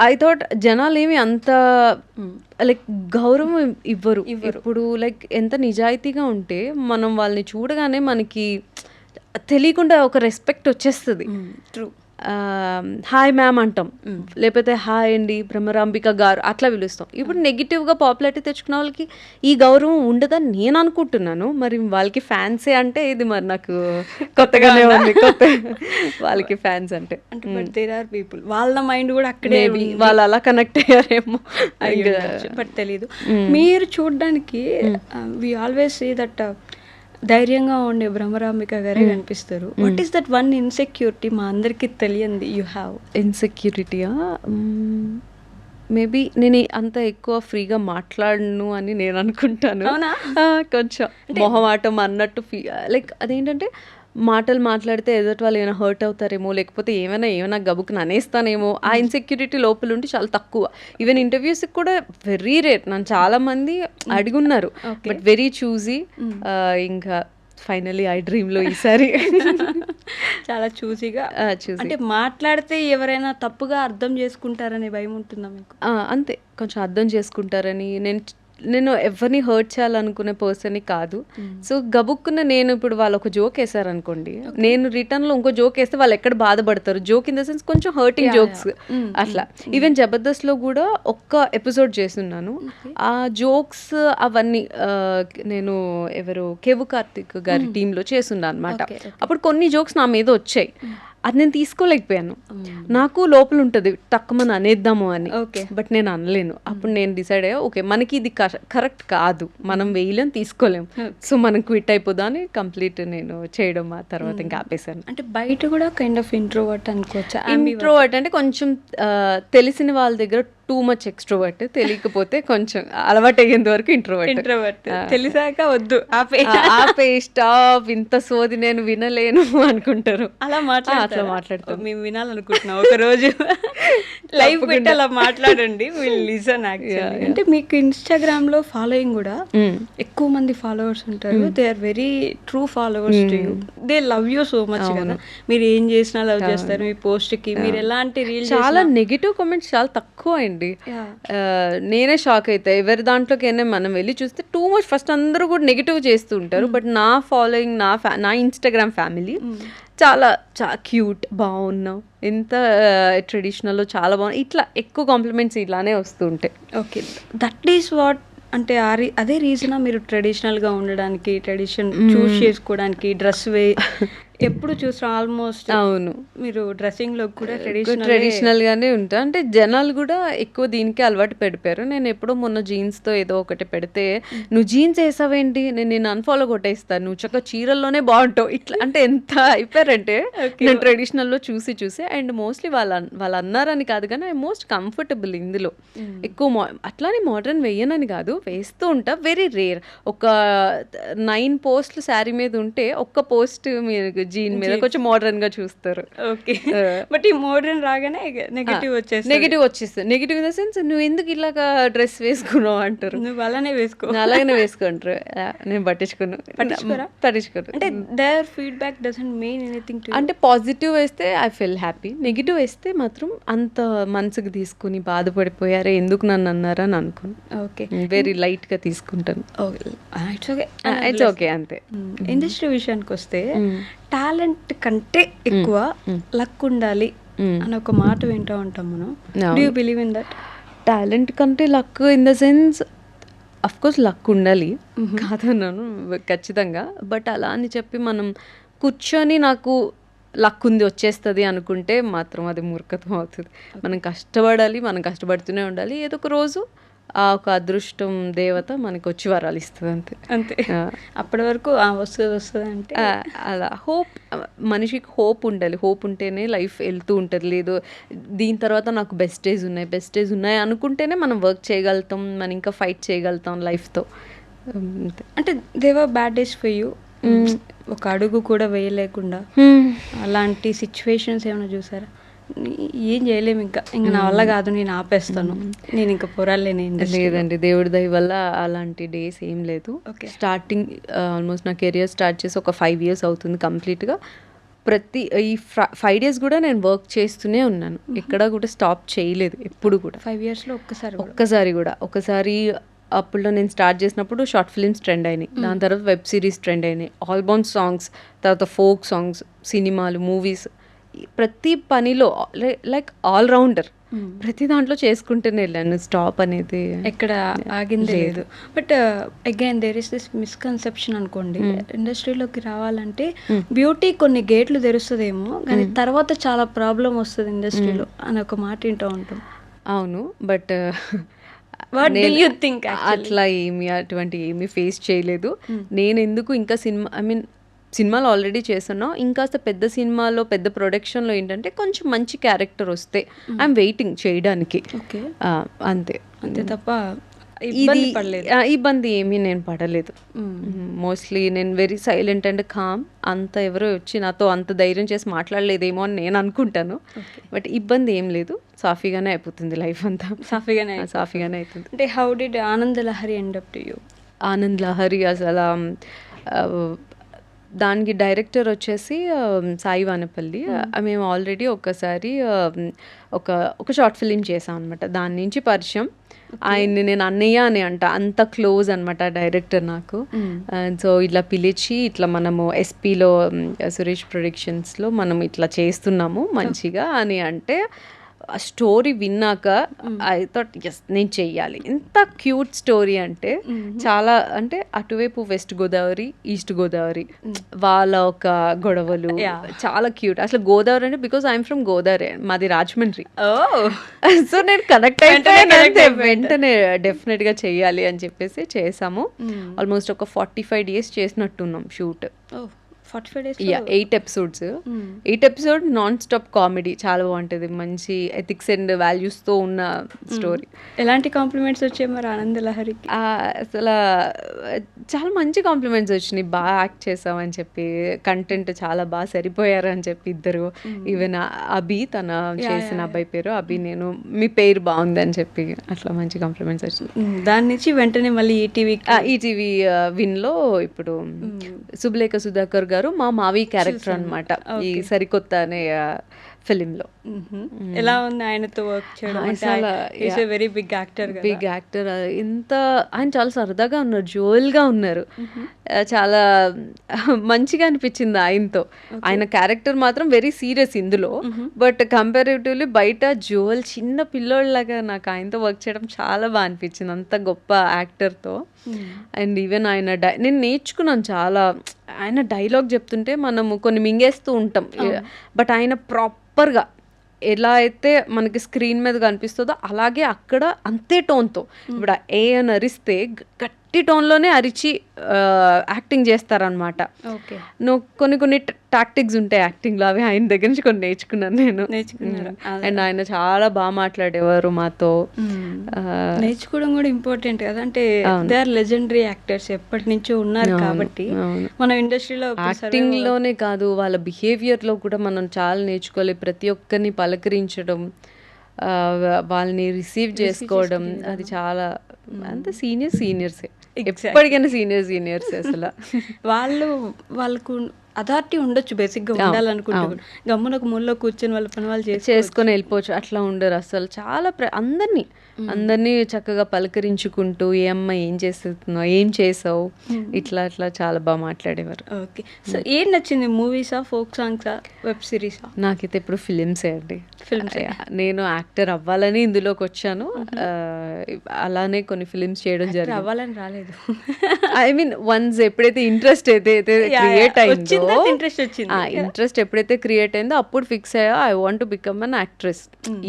ఐ థాట్ జనాలు ఏమి అంత లైక్ గౌరవం ఇవ్వరు. ఇప్పుడు లైక్ ఎంత నిజాయితీగా ఉంటే మనం వాళ్ళని చూడగానే మనకి తెలియకుండా ఒక రెస్పెక్ట్ వచ్చేస్తుంది. ట్రూ. హాయ్ మ్యామ్ అంటాం, లేకపోతే హాయ్ అండి భ్రమరాంబిక గారు అట్లా పిలుస్తాం. ఇప్పుడు నెగిటివ్గా పాపులారిటీ తెచ్చుకున్న వాళ్ళకి ఈ గౌరవం ఉండదని నేను అనుకుంటున్నాను. మరి వాళ్ళకి ఫ్యాన్సే అంటే ఇది మరి నాకు కొత్తగానే ఉంది. వాళ్ళకి ఫ్యాన్స్ అంటే బట్ దేర్ ఆర్ పీపుల్ వాళ్ళ మైండ్ కూడా అక్కడే వాళ్ళు అలా కనెక్ట్ అయ్యారేమో బట్ తెలీదు. మీరు చూడడానికి వి ఆల్వేస్ సీ దట్ ధైర్యంగా ఉండే భ్రమరాంబిక గారే కనిపిస్తారు. What is that one insecurity మా అందరికి తెలియంది యూ హ్యావ్? ఇన్సెక్యూరిటీయా? మేబీ నేను అంత ఎక్కువ ఫ్రీగా మాట్లాడను అని నేను అనుకుంటాను. కొంచెం మొహమాటం అన్నట్టు లైక్ అదేంటంటే మాటలు మాట్లాడితే ఎదుటి వాళ్ళు ఏమైనా హర్ట్ అవుతారేమో, లేకపోతే ఏమైనా గబుకుని అనేస్తానేమో, ఆ ఇన్సెక్యూరిటీ లోపల ఉండి చాలా తక్కువ. ఈవెన్ ఇంటర్వ్యూస్కి కూడా వెరీ రేర్. నన్ను చాలా మంది అడుగున్నారు, బట్ వెరీ చూజీ. ఇంకా ఫైనలీ ఐ డ్రీమ్లో ఈసారి చాలా చూసిగా అంటే మాట్లాడితే ఎవరైనా తప్పుగా అర్థం చేసుకుంటారనే భయం ఉంటుందా మీకు? అంతే, కొంచెం అర్థం చేసుకుంటారని. నేను ఎవరిని హర్ట్ చేయాలనుకునే పర్సన్ని కాదు. సో గబుక్కున్న నేను ఇప్పుడు వాళ్ళు ఒక జోక్ వేసారనుకోండి, నేను రిటర్న్లో ఇంకో జోక్ వేస్తే వాళ్ళు ఎక్కడ బాధపడతారు. జోక్ ఇన్ ద సెన్స్ కొంచెం హర్టింగ్ జోక్స్ అట్లా. ఈవెన్ జబర్దస్త్లో కూడా ఒక్క ఎపిసోడ్ చేస్తున్నాను. ఆ జోక్స్ అవన్నీ నేను ఎవరు కేవు కార్తిక్ గారి టీంలో చేస్తున్నా అనమాట. అప్పుడు కొన్ని జోక్స్ నా మీద వచ్చాయి, అది నేను తీసుకోలేకపోయాను. నాకు లోపల ఉంటుంది తక్కువ అనేద్దాము అని, బట్ నేను అనలేను. అప్పుడు నేను డిసైడ్ అయ్యా, ఓకే మనకి ఇది కరెక్ట్ కాదు, మనం వేయలేం, తీసుకోలేము, సో మనం క్విట్ అయిపోదా అని కంప్లీట్ నేను చేయడం ఆ తర్వాత ఇంకా ఆపేసాను. అంటే బయట కూడా కైండ్ ఆఫ్ ఇంట్రోవర్ట్ అనుకోవచ్చా? ఇంట్రోవర్ట్ అంటే కొంచెం తెలిసిన వాళ్ళ దగ్గర టూ మచ్ ఎక్స్ట్రోవర్ట్, తెలియకపోతే కొంచెం అలవాటు అయ్యేంత వరకు ఇంట్రోవర్ట్. తెలిసాక వద్దు ఆపే స్టాప్, ఇంత సోది నేను వినలేను అనుకుంటారు. అలా మాట్లాడతారు. మేము వినాలనుకుంటున్నాం ఒక రోజు లైవ్ పెట్టి అలా మాట్లాడండి, విల్ లిసన్. యాక్చువల్లీ అంటే మీకు ఇన్స్టాగ్రామ్ లో ఫాలోయింగ్ కూడా ఎక్కువ మంది ఫాలోవర్స్ ఉంటారు. They are very true followers to you. They love you so much కదా. మీరు ఏం చేసినా లవ్ చేస్తారు. మీ పోస్ట్ కి మీరు ఎలాంటి రీల్, చాలా నెగిటివ్ కామెంట్స్ చాలా తక్కువ అండి. నేనే షాక్ అవుతా. ఎవరి దాంట్లోకైనా మనం వెళ్ళి చూస్తే టూ మచ్ ఫస్ట్ అందరూ కూడా నెగిటివ్ చేస్తూ ఉంటారు. బట్ నా ఫాలోయింగ్, నా ఇన్స్టాగ్రామ్ ఫ్యామిలీ చాలా క్యూట్, బాగున్నావు, ఎంత ట్రెడిషనల్లో చాలా బాగున్నావు, ఇట్లా ఎక్కువ కాంప్లిమెంట్స్ ఇలానే వస్తూ ఉంటాయి. Okay, that is what. అంటే అదే రీజనా మీరు ట్రెడిషనల్గా ఉండడానికి, ట్రెడిషన్ చూస్ చేసుకోవడానికి, డ్రెస్ ఎప్పుడు చూసాం ఆల్మోస్ట్. అవును, మీరు డ్రెస్సింగ్ లో కూడా ట్రెడిషనల్ గానే ఉంటా. అంటే జనాలు కూడా ఎక్కువ దీనికి అలవాటు పెడిపారు. నేను ఎప్పుడో మొన్న జీన్స్ తో ఏదో ఒకటి పెడితే, నువ్వు జీన్స్ వేసావేంటి, నేను అన్ఫాలో కొట్టేస్తాను, నువ్వు చక్కగా చీరల్లోనే బాగుంటావు, ఇట్లా అంటే ఎంత అయిపోయారంటే నేను ట్రెడిషనల్ లో చూసి. అండ్ మోస్ట్లీ వాళ్ళు అన్నారని కాదు కానీ ఐ మోస్ట్ కంఫర్టబుల్ ఇందులో. ఎక్కువ అట్లానే మోడర్న్ వేయనని కాదు, వేస్తూ ఉంటా, వెరీ రేర్. ఒక 9 పోస్ట్లు శారీ మీద ఉంటే ఒక్క పోస్ట్ మీరు జీన్ మీద కొంచెం మోడర్న్ గా చూస్తారు. ఓకే, బట్ ఈ మోడర్న్ రాగానే నెగిటివ్ వచ్చేస్తుంది. నెగిటివ్ ఇన్ ద సెన్స్, నువ్వు ఎందుకు ఇలాగా డ్రెస్ వేసుకున్నావు అంటారు. నువ్వు అలానే వేసుకుంటారు. నేను పట్టించుకోను. అంటే their feedback doesn't mean anything to. అంటే పాజిటివ్ వేస్తే ఐ ఫీల్ హ్యాపీ, నెగిటివ్ వేస్తే మాత్రం అంత మనసుకు తీసుకుని బాధపడిపోయారే ఎందుకు నన్ను అన్నారా అని అనుకోను. ఓకే, వెరీ లైట్ గా తీసుకుంటాను. ఇట్స్ ఓకే అంతే. ఇండస్ట్రీ విషయానికి వస్తే టాలెంట్ కంటే ఎక్కువ లక్ ఉండాలి అని ఒక మాట వింటూ ఉంటాం మనం. Do you believe in that? Talent కంటే luck in the sense, of course luck ఉండాలి కాదన్నాను ఖచ్చితంగా. బట్ అలా అని చెప్పి మనం కూర్చొని నాకు లక్ ఉంది వచ్చేస్తుంది అనుకుంటే మాత్రం అది మూర్ఖత్వం అవుతుంది. మనం కష్టపడాలి, మనం కష్టపడుతూనే ఉండాలి. ఏదో ఒక రోజు ఆ ఒక అదృష్టం దేవత మనకి వచ్చి వరాలు ఇస్తుంది అంతే. అంతే, అప్పటి వరకు వస్తుంది అంటే అలా హోప్, మనిషికి హోప్ ఉండాలి. హోప్ ఉంటేనే లైఫ్ వెళ్తూ ఉంటుంది. లేదు దీని తర్వాత నాకు బెస్ట్ డేస్ ఉన్నాయి అనుకుంటేనే మనం వర్క్ చేయగలుగుతాం, మనం ఇంకా ఫైట్ చేయగలుగుతాం లైఫ్తో. అంటే దేవర్ బ్యాడ్ డేస్ ఫర్ యూ, ఒక అడుగు కూడా వేయలేకుండా అలాంటి సిచ్యువేషన్స్ ఏమైనా చూసారా? ఏం చేయలేము, ఇంకా నా వల్ల కాదు, నేను ఆపేస్తాను, నేను ఇంకా పోరాలేను. లేదండి, దేవుడి దయ వల్ల అలాంటి డేస్ ఏం లేదు. స్టార్టింగ్ ఆల్మోస్ట్ నా కెరియర్ స్టార్ట్ చేసి ఒక 5 years అవుతుంది కంప్లీట్గా. ప్రతి ఈ 5 days కూడా నేను వర్క్ చేస్తూనే ఉన్నాను, ఎక్కడ కూడా స్టాప్ చేయలేదు ఎప్పుడు కూడా. 5 yearsలో ఒకసారి అప్పుడు నేను స్టార్ట్ చేసినప్పుడు షార్ట్ ఫిల్మ్స్ ట్రెండ్ అయినాయి, దాని తర్వాత వెబ్ సిరీస్ ట్రెండ్ అయినాయి, ఆల్బమ్ సాంగ్స్, తర్వాత ఫోక్ సాంగ్స్, సినిమాలు, మూవీస్, ప్రతి పనిలో లైక్ ఆల్రౌండర్, ప్రతి దాంట్లో చేసుకుంటూనే వెళ్ళాను, స్టాప్ అనేది ఎక్కడ ఆగింది లేదు. But again there is this misconception అనుకోండి, ఇండస్ట్రీలోకి రావాలంటే బ్యూటీ కొన్ని గేట్లు తెరుస్తుందేమో కానీ తర్వాత చాలా ప్రాబ్లం వస్తుంది ఇండస్ట్రీలో అని ఒక మాట వింటూ ఉంటాం. అవును, బట్ థింక్ అట్లా అటువంటి ఏమీ ఫేస్ చేయలేదు. నేను ఎందుకు ఇంకా సినిమాలు ఆల్రెడీ చేస్తున్నాం, ఇంకాస్త పెద్ద సినిమాలో పెద్ద ప్రొడక్షన్లో ఏంటంటే కొంచెం మంచి క్యారెక్టర్ వస్తే ఐఎమ్ వెయిటింగ్ చేయడానికి, అంతే తప్ప ఇబ్బంది ఏమీ నేను పడలేదు. మోస్ట్లీ నేను వెరీ సైలెంట్ అండ్ కామ్, అంత ఎవరో వచ్చి నాతో అంత ధైర్యం చేసి మాట్లాడలేదేమో అని నేను అనుకుంటాను. బట్ ఇబ్బంది ఏం లేదు, సాఫీగానే అయిపోతుంది లైఫ్ అంతా, సాఫీగానే అవుతుంది. అంటే how did Anand Lahari end up to you? Anand Lahari అసలు దానికి డైరెక్టర్ వచ్చేసి సాయి వానపల్లి. మేము ఆల్రెడీ ఒకసారి ఒక షార్ట్ ఫిలిం చేసాం అనమాట, దాని నుంచి పరిచయం. ఆయన్ని నేను అన్నయ్య అని అంత క్లోజ్ అనమాట డైరెక్టర్ నాకు. సో ఇట్లా పిలిచి ఇట్లా మనము ఎస్పీలో సురేష్ ప్రొడక్షన్స్లో మనం ఇట్లా చేస్తున్నాము మంచిగా అని అంటే, ఆ స్టోరీ విన్నాక ఐ థాట్ ఎస్ నేను చెయ్యాలి. ఎంత క్యూట్ స్టోరీ అంటే చాలా, అంటే అటువైపు వెస్ట్ గోదావరి, ఈస్ట్ గోదావరి, వాళ్ళ ఒక గొడవలు చాలా క్యూట్. అసలు గోదావరి అంటే బికాస్ ఐఎమ్ ఫ్రమ్ గోదావరి, మాది రాజమండ్రి. సో నేను కనెక్ట్ అయిపోయాను వెంటనే, డెఫినెట్గా చెయ్యాలి అని చెప్పేసి చేసాము. ఆల్మోస్ట్ ఒక 45 days చేసినట్టున్నాం shoot. 45 days, 8 episodes. 8 episodes non stop comedy, చాలా బాగుంటుంది, మంచి ఎథిక్స్ అండ్ వాల్యూస్తో ఉన్న స్టోరీ. ఎలాంటి కాంప్లిమెంట్స్ వచ్చాయి మరి ఆనంద్ లహరికి? అసలు చాలా మంచి కాంప్లిమెంట్స్ వచ్చినాయి, బాగా యాక్ట్ చేసామని చెప్పి, కంటెంట్ చాలా బాగా సరిపోయారు అని చెప్పి ఇద్దరు. ఈవెన్ అభి, తన చేసిన అబ్బాయి పేరు అభి, నేను మీ పేరు బాగుంది అని చెప్పి అట్లా మంచి కాంప్లిమెంట్స్ వచ్చినాయి. దాని నుంచి వెంటనే మళ్ళీ ఈటీవీ విన్లో ఇప్పుడు శుభలేఖ సుధాకర్ గారు మా మావి క్యారెక్టర్ అనమాట ఈ సరికొత్త అనే ఫిలింలో. ఎలా ఉంది ఆయనతో వర్క్ చేయడం? Very big actor. ఎంత ఆయన చాలా సరదాగా ఉన్నారు, జోయల్గా ఉన్నారు, చాలా మంచిగా అనిపించింది ఆయనతో. ఆయన క్యారెక్టర్ మాత్రం వెరీ సీరియస్ ఇందులో, బట్ కంపారిటివ్లీ బయట జోయల్ చిన్న పిల్లోళ్ళలాగా నాకు ఆయనతో వర్క్ చేయడం చాలా బాగా అనిపించింది, అంత గొప్ప యాక్టర్తో. అండ్ ఈవెన్ ఆయన నేను నేర్చుకున్నాను చాలా. ఆయన డైలాగ్ చెప్తుంటే మనము కొన్ని మింగేస్తూ ఉంటాం, బట్ ఆయన ప్రాపర్గా ఎలా అయితే మనకి స్క్రీన్ మీద కనిపిస్తుందో అలాగే అక్కడ అంతే టోన్తో, ఇప్పుడు ఏ అని అరిస్తే గట్టి టోన్లోనే అరిచి యాక్టింగ్ చేస్తారనమాట. నువ్వు కొన్ని టాక్టిక్స్ ఉంటాయి యాక్టింగ్లో, అవి ఆయన దగ్గర నుంచి కొన్ని నేర్చుకున్నాను నేను. అండ్ ఆయన చాలా బాగా మాట్లాడేవారు మాతో. నేర్చుకోవడం కూడా ఇంపార్టెంట్ కదా, అంటే దే ఆర్ లెజెండరీ యాక్టర్స్, ఎప్పటి నుంచో ఉన్నారు కాబట్టి మన ఇండస్ట్రీలో యాక్టింగ్లోనే కాదు వాళ్ళ బిహేవియర్లో కూడా మనం చాలా నేర్చుకోవాలి. ప్రతి ఒక్కరిని పలకరించడం, వాళ్ళని రిసీవ్ చేసుకోవడం, అది చాలా అంత సీనియర్సే ఎప్పటికైనా సీనియర్స్ అసలు. వాళ్ళకు అథారిటీ ఉండొచ్చు, బేసిక్గా ఉండాలనుకుంటున్నారు, గమ్మున ఒక మూలలో కూర్చొని వాళ్ళ పని వాళ్ళు చేసుకొని వెళ్ళిపోవచ్చు, అట్లా ఉండరు అసలు. చాలా అందరినీ చక్కగా పలకరించుకుంటూ ఏ అమ్మాయి ఏం చేస్తున్నావు, ఏం చేసావు, ఇట్లా చాలా బాగా మాట్లాడేవారు. ఓకే, సో ఏం నచ్చింది, మూవీసా, ఫోక్ సాంగ్సా, వెబ్ సిరీసా? నాకైతే ఇప్పుడు ఫిలిమ్సే అండి. నేను యాక్టర్ అవ్వాలని ఇందులోకి వచ్చాను, అలానే కొన్ని ఫిలిమ్స్ చేయడం జరిగింది. అవ్వాలని రాలేదు, ఐ మీన్ వన్స్ ఎప్పుడైతే ఇంట్రెస్ట్ అయితే క్రియేట్ అయిందో ఇంట్రెస్ట్ వచ్చింది. ఇంట్రెస్ట్ ఎప్పుడైతే క్రియేట్ అయిందో అప్పుడు ఫిక్స్ అయ్యా I want to become an actress.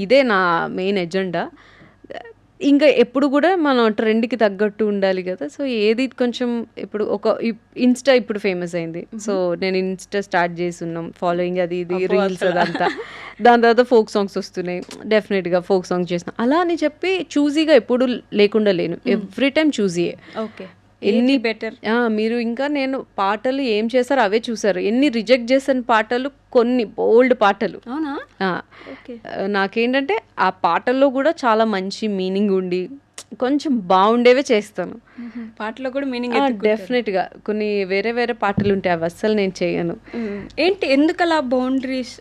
ఇదే నా మెయిన్ ఎజెండా. ఇంకా ఎప్పుడు కూడా మనం ట్రెండ్కి తగ్గట్టు ఉండాలి కదా. సో ఏది కొంచెం ఇప్పుడు ఒక ఇన్స్టా ఇప్పుడు ఫేమస్ అయింది. సో నేను ఇన్స్టా స్టార్ట్ చేస్తున్నాం ఫాలోయింగ్, అది ఇది రీల్స్ అదంతా. దాని తర్వాత ఫోక్ సాంగ్స్ వస్తున్నాయి, డెఫినెట్గా ఫోక్ సాంగ్స్ చేసిన. అలా అని చెప్పి చూజీగా ఎప్పుడు లేకుండా లేను, ఎవ్రీ టైం చూజీయే. ఓకే, ఎన్ని బెటర్ మీరు ఇంకా నేను పాటలు ఏం చేశారో అవే చూసారు. ఎన్ని రిజెక్ట్ చేసిన పాటలు, కొన్ని బోల్డ్ పాటలు. నాకేంటంటే ఆ పాటల్లో కూడా చాలా మంచి మీనింగ్ ఉండి కొంచెం బాగుండేవే చేస్తాను. పాటలో కూడా మీనింగ్ డెఫినెట్గా. కొన్ని వేరే వేరే పాటలు ఉంటాయి, అవి అస్సలు నేను చేయను. ఏంటి ఎందుకు అలా boundaries?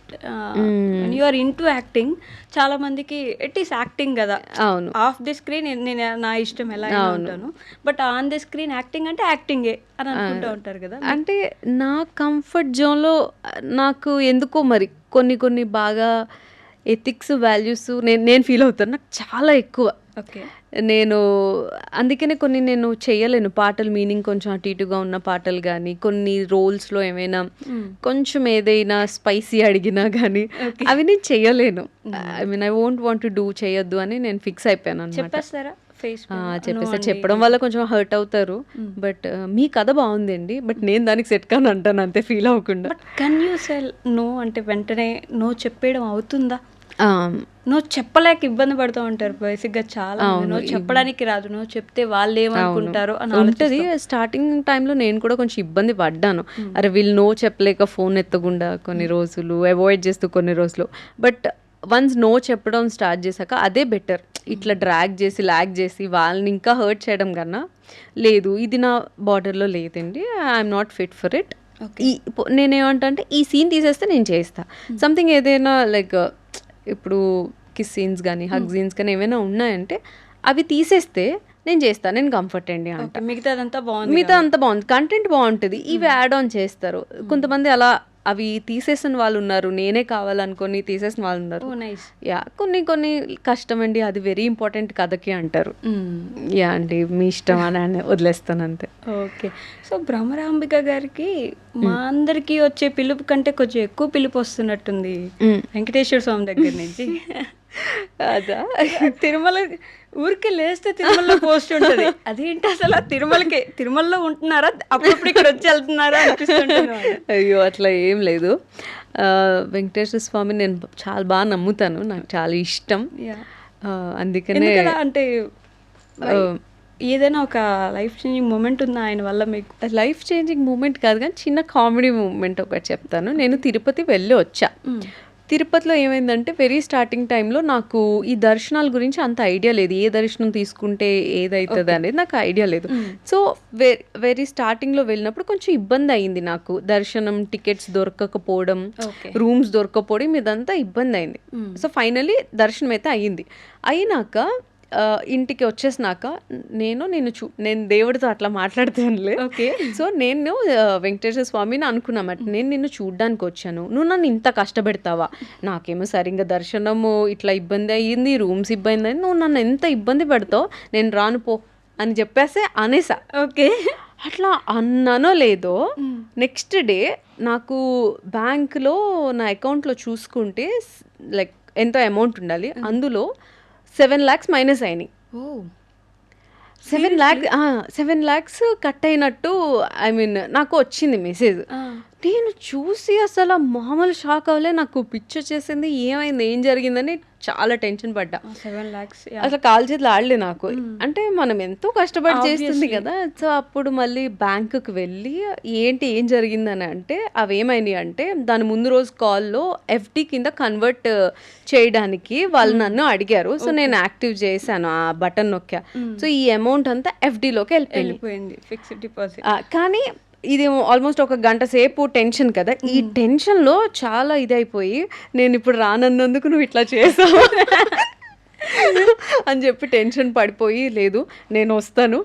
You are into acting, చాలా మందికి ఇట్ ఈస్ యాక్టింగ్ కదా. అవును, ఆఫ్ ది స్క్రీన్ నేను నా ఇష్టం ఎలా ఉంటాను, but on the screen acting అంటే యాక్టింగే అని అనుకుంటూ ఉంటారు కదా. అంటే నా కంఫర్ట్ జోన్లో నాకు ఎందుకో మరి కొన్ని బాగా ఎథిక్స్, వాల్యూస్ నేను ఫీల్ అవుతాను, నాకు చాలా ఎక్కువ. ఓకే, నేను అందుకనే కొన్ని నేను చేయలేను పాటలు, మీనింగ్ కొంచెం అటు ఇటుగా ఉన్న పాటలు కానీ, కొన్ని రోల్స్లో ఏమైనా కొంచెం ఏదైనా స్పైసీ అడిగినా కానీ అవి నేను చేయలేను. I mean I won't want to do, చేయొద్దు అని నేను ఫిక్స్ అయిపోయాను అనమాట. చెప్పేస్తారా? చెప్పేస్తారు. చెప్పడం వల్ల కొంచెం హర్ట్ అవుతారు, బట్ మీ కథ బాగుందండి, బట్ నేను దానికి సెట్ కాను అంటాను అంతే, ఫీల్ అవ్వకుండా. కెన్ యూ సెల్ నో అంటే వెంటనే నో చెప్పేయడం అవుతుందా? నువ్వు చెప్పలేక ఇబ్బంది పడుతూ ఉంటారు బేసిక్గా చాలా. నువ్వు చెప్పడానికి రాదు, నువ్వు చెప్తే వాళ్ళు ఏమనుకుంటారు అని ఉంటుంది. స్టార్టింగ్ టైంలో నేను కూడా కొంచెం ఇబ్బంది పడ్డాను. అరే వీళ్ళు నో చెప్పలేక ఫోన్ ఎత్తకుండా కొన్ని రోజులు, అవాయిడ్ చేస్తూ కొన్ని రోజులు. బట్ వన్స్ నో చెప్పడం స్టార్ట్ చేశాక అదే బెటర్. ఇట్లా డ్రాగ్ చేసి లాగ్ చేసి వాళ్ళని ఇంకా హర్ట్ చేయడం కన్నా, లేదు ఇది నా బార్డర్లో లేదండి, I'm not fit for it. నేనేమంటా అంటే ఈ సీన్ తీసేస్తే నేను చేస్తా. సంథింగ్ ఏదైనా లైక్ ఇప్పుడు కిస్ సీన్స్ కానీ హగ్ సీన్స్ కానీ ఏమైనా ఉన్నాయంటే అవి తీసేస్తే నేను చేస్తాను, నేను కంఫర్ట్ అండి అంట. మిగతా అంతా బాగుంది, కంటెంట్ బాగుంటుంది, ఇవి యాడ్ ఆన్ చేస్తారు. కొంతమంది అలా అవి తీసేసిన వాళ్ళు ఉన్నారు, నేనే కావాలనుకొని తీసేసిన వాళ్ళు ఉన్నారు. యా, కొన్ని కష్టం అండి, అది వెరీ ఇంపార్టెంట్ కథకి అంటారు. యా అండి, మీ ఇష్టం అని వదిలేస్తాను అంతే. ఓకే, సో భ్రమరాంబిక గారికి మా అందరికి వచ్చే పిలుపు కంటే కొంచెం ఎక్కువ పిలుపు వస్తున్నట్టుంది వెంకటేశ్వర స్వామి దగ్గర నుంచి. అదా, తిరుమల ఊరికి లేస్తే తిరుమలలో పోస్ట్ ఉంటుంది, అదేంటి అసలు తిరుమలలో ఉంటున్నారా, అప్పుడప్పుడు ఇక్కడ వచ్చి వెళ్తున్నారా అనిపిస్తుంటుంది. అయ్యో అట్లా ఏం లేదు. వెంకటేశ్వర స్వామి నేను చాలా బాగా నమ్ముతాను, నాకు చాలా ఇష్టం. అందుకనే అంటే ఏదైనా ఒక లైఫ్ చేంజింగ్ మూమెంట్ ఉందా ఆయన వల్ల మీకు? లైఫ్ చేంజింగ్ మూమెంట్ కాదు కానీ చిన్న కామెడీ మూమెంట్ ఒకటి చెప్తాను. నేను తిరుపతి వెళ్ళి వచ్చా. తిరుపతిలో ఏమైందంటే వెరీ స్టార్టింగ్ టైంలో నాకు ఈ దర్శనాల గురించి అంత ఐడియా లేదు, ఏ దర్శనం తీసుకుంటే ఏదవుతుంది అనేది నాకు ఐడియా లేదు. సో వెరీ స్టార్టింగ్లో వెళ్ళినప్పుడు కొంచెం ఇబ్బంది అయింది నాకు. దర్శనం టికెట్స్ దొరకకపోవడం, రూమ్స్ దొరకకపోవడం, ఇదంతా ఇబ్బంది అయింది. సో ఫైనలీ దర్శనం అయితే అయ్యింది. అయినాక ఇంటికి వచ్చేసినాక నేను దేవుడితో అట్లా మాట్లాడుతానులే. ఓకే, సో నేను వెంకటేశ్వర స్వామిని అనుకున్నామాట, నేను నిన్ను చూడ్డానికి వచ్చాను, నువ్వు నన్ను ఇంత కష్టపెడతావా, నాకేమో సరిగ్గా దర్శనము ఇట్లా ఇబ్బంది అయ్యింది, రూమ్స్ ఇబ్బంది అయింది, నువ్వు నన్ను ఎంత ఇబ్బంది పెడతావు, నేను రాను పో అని చెప్పేసి అనేసా. ఓకే, అట్లా అన్నానో లేదో నెక్స్ట్ డే నాకు బ్యాంక్లో నా అకౌంట్లో చూసుకుంటే లైక్ ఎంతో అమౌంట్ ఉండాలి, అందులో 7 lakhs మైనస్ అయినాయి. 7 lakhs కట్ అయినట్టు ఐ మీన్ నాకు వచ్చింది మెసేజ్. నేను చూసి అసలు మామూలు షాక్ అవ్వలే, నాకు పిచ్చి వచ్చేసింది, ఏమైంది ఏం జరిగిందని చాలా టెన్షన్ పడ్డా. 7 lakhs అసలు కాలు చేతులు ఆడలే నాకు. అంటే మనం ఎంతో కష్టపడి చేస్తుంది కదా. సో అప్పుడు మళ్ళీ బ్యాంకుకి వెళ్ళి ఏం జరిగిందని అంటే అవేమైనాయి అంటే దాని ముందు రోజు కాల్లో FD కింద కన్వర్ట్ చేయడానికి వాళ్ళు నన్ను అడిగారు. సో నేను యాక్టివ్ చేశాను, ఆ బటన్ నొక్కా. సో ఈ అమౌంట్ అంతా FDలోకి వెళ్ళిపోయింది, ఫిక్స్డ్ డిపాజిట్. కానీ ఇది ఆల్మోస్ట్ ఒక గంట సేపు టెన్షన్ కదా, ఈ టెన్షన్లో చాలా ఇదైపోయి నేను ఇప్పుడు రానన్నందుకు నువ్వు ఇట్లా చేసావు అని చెప్పి టెన్షన్ పడిపోయి, లేదు నేను వస్తాను,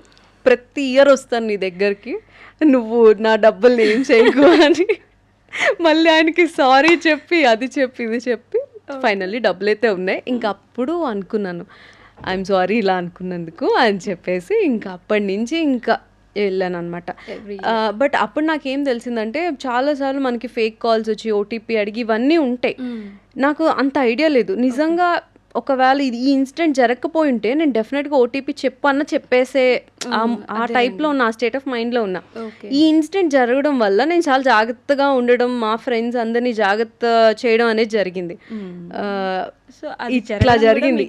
ప్రతి ఇయర్ వస్తాను నీ దగ్గరికి, నువ్వు నా డబ్బులు ఏం చేయకు అని మళ్ళీ ఆయనకి సారీ చెప్పి అది చెప్పి ఇది చెప్పి ఫైనల్లీ డబ్బులు అయితే ఉన్నాయి. ఇంకా అప్పుడు అనుకున్నాను ఐఎమ్ సారీ ఇలా అనుకున్నందుకు అని చెప్పేసి, ఇంకా అప్పటి నుంచి ఇంకా వెళ్ళాను అనమాట. బట్ అప్పుడు నాకేం తెలిసిందంటే చాలాసార్లు మనకి ఫేక్ కాల్స్ వచ్చి ఓటీపీ అడిగి ఇవన్నీ ఉంటాయి. నాకు అంత ఐడియా లేదు నిజంగా. ఒకవేళ ఈ ఇన్సిడెంట్ జరగకపోయి ఉంటే నేను డెఫినెట్గా ఓటీపీ చెప్పేసే ఆ టైప్లో ఉన్న, ఆ స్టేట్ ఆఫ్ మైండ్లో ఉన్నా. ఈ ఇన్సిడెంట్ జరగడం వల్ల నేను చాలా జాగ్రత్తగా ఉండడం, మా ఫ్రెండ్స్ అందరినీ జాగ్రత్త చేయడం అనేది జరిగింది. సో ఇట్లా జరిగింది.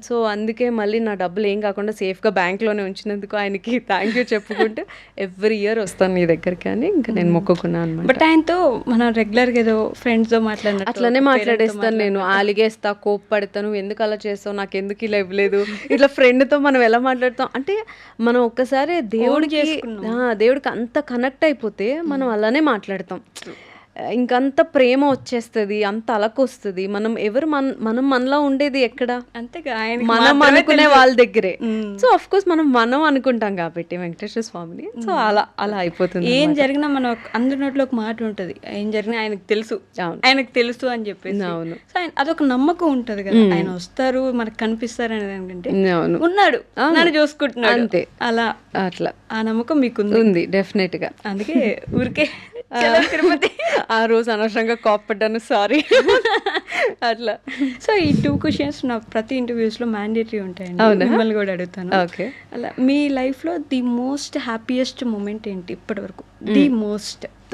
సో అందుకే మళ్ళీ నా డబ్బులు ఏం కాకుండా సేఫ్గా బ్యాంక్లోనే ఉంచినందుకు ఆయనకి థ్యాంక్ యూ చెప్పుకుంటూ ఎవ్రీ ఇయర్ వస్తాను నీ దగ్గరికి అని ఇంకా నేను మొక్కుకున్నాను అనమాట. బట్ ఆయనతో మనం రెగ్యులర్గా ఏదో ఫ్రెండ్స్తో మాట్లాడినట్టు అట్లనే మాట్లాడేస్తాను నేను. ఆలిగేస్తా, కోప్పడతాను, ఎందుకు అలా చేస్తావు, నాకు ఎందుకు ఇలా ఇవ్వలేదు, ఇట్లా ఫ్రెండ్తో మనం ఎలా మాట్లాడతాం అంటే మనం ఒక్కసారి దేవుడికి అంత కనెక్ట్ అయిపోతే మనం అలానే మాట్లాడతాం. ఇంకంత ప్రేమ వచ్చేస్తుంది, అంత అలకొస్తుంది. మనం మనలో ఉండేది ఎక్కడ, అంతేగా మనం అనుకునే వాళ్ళ దగ్గరే. సో అఫ్ కోర్స్ మనం అనుకుంటాం కాబట్టి వెంకటేశ్వర స్వామిని. సో అలా అయిపోతుంది. ఏం జరిగినా మనం అందరి నోట్లో ఒక మాట ఉంటుంది, ఏం జరిగినా ఆయనకు తెలుసు, ఆయనకు తెలుసు అని చెప్పేసి. అవును. సో అదొక నమ్మకం ఉంటుంది కదా, ఆయన వస్తారు మనకు కనిపిస్తారు అనేది ఏంటంటే ఉన్నాడు, నన్ను చూసుకుంటున్నాడు అంతే. అట్లా ఆ నమ్మకం మీకు ఉంది డెఫినెట్ గా. అందుకే ఊరికే తిరుపతి ఆ రోజు అనవసరంగా కోప్పడ్డాను, సారీ. అట్లా. సో ఈ 2 క్వశ్చన్స్ నా ప్రతి ఇంటర్వ్యూస్లో మ్యాండేటరీ ఉంటాయండి, మిమ్మల్ని కూడా అడుగుతాను. ఓకే. అలా మీ లైఫ్లో ది మోస్ట్ హ్యాపీయెస్ట్ మూమెంట్ ఏంటి ఇప్పటి వరకు?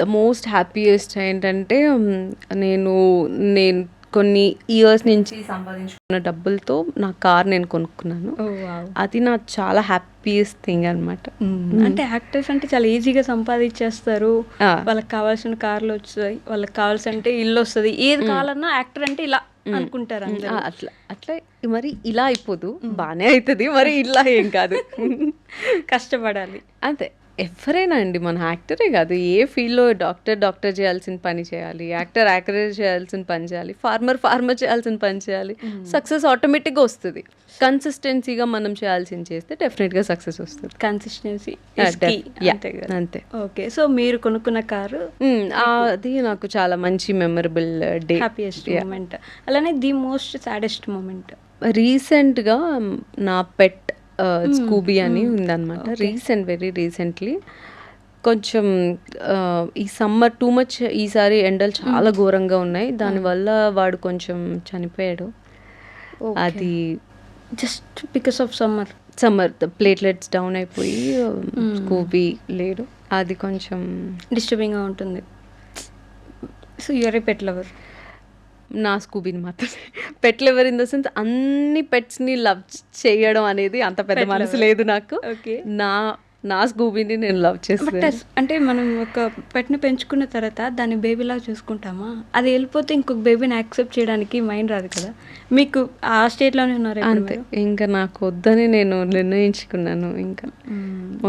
ద మోస్ట్ హ్యాపీయెస్ట్ ఏంటంటే నేను కొన్ని ఇయర్స్ నుంచి సంపాదించుకున్న డబ్బులతో నా కార్ నేను కొనుక్కున్నాను. అది నా చాలా హ్యాపీయెస్ట్ థింగ్ అనమాట. అంటే యాక్టర్స్ అంటే చాలా ఈజీగా సంపాదించేస్తారు, వాళ్ళకి కావాల్సిన కార్లు వచ్చాయి, వాళ్ళకి కావాల్సింటే ఇల్లు వస్తుంది, ఏది కావాలన్నా యాక్టర్ అంటే ఇలా అనుకుంటారు. అట్లా మరి ఇలా అయిపోదు, బాగానే అవుతుంది, మరి ఇలా ఏం కాదు, కష్టపడాలి అంతే. ఎవరైనా అండి, మన యాక్టరే కాదు, ఏ ఫీల్డ్లో డాక్టర్ చేయాల్సిన పని చేయాలి, యాక్టర్ చేయాల్సిన పని చేయాలి, ఫార్మర్ చేయాల్సిన పని చేయాలి. సక్సెస్ ఆటోమేటిక్గా వస్తుంది. కన్సిస్టెన్సీగా మనం చేయాల్సింది చేస్తే డెఫినెట్గా సక్సెస్ వస్తుంది. కన్సిస్టెన్సీ అంతే. ఓకే. సో మీరు కొనుక్కున్న కారు అది నాకు చాలా మంచి మెమరబుల్ డే, హ్యాపీయెస్ట్ మూమెంట్. అలానే ది మోస్ట్ సాడెస్ట్ మూమెంట్ రీసెంట్గా నా పెట్ స్కూబీ అని ఉందన్నమాట. వెరీ రీసెంట్లీ కొంచెం ఈ సమ్మర్ టూ మచ్, ఈసారి ఎండలు చాలా ఘోరంగా ఉన్నాయి, దానివల్ల వాడు కొంచెం చనిపోయాడు. అది just because of summer platelets down అయిపోయి స్కూబీ లేడు. అది కొంచెం డిస్టర్బింగ్గా ఉంటుంది. So you're a pet lover? నా స్కూబీని మాత్రం pet lover in the sense అన్ని పెట్స్ని లవ్ చేయడం అనేది అంత పెద్ద మనసు లేదు నాకు. నా స్కూబీని నేను లవ్ చేస్తాను. అంటే మనం ఒక పెట్ని పెంచుకున్న తర్వాత దాన్ని బేబీలాగా చూసుకుంటామా, అది వెళ్ళిపోతే ఇంకొక బేబీని యాక్సెప్ట్ చేయడానికి మైండ్ రాదు కదా. మీకు ఆ స్టేట్లోనే ఉన్నారు అంతే. ఇంకా నాకు వద్దని నేను నిర్ణయించుకున్నాను. ఇంకా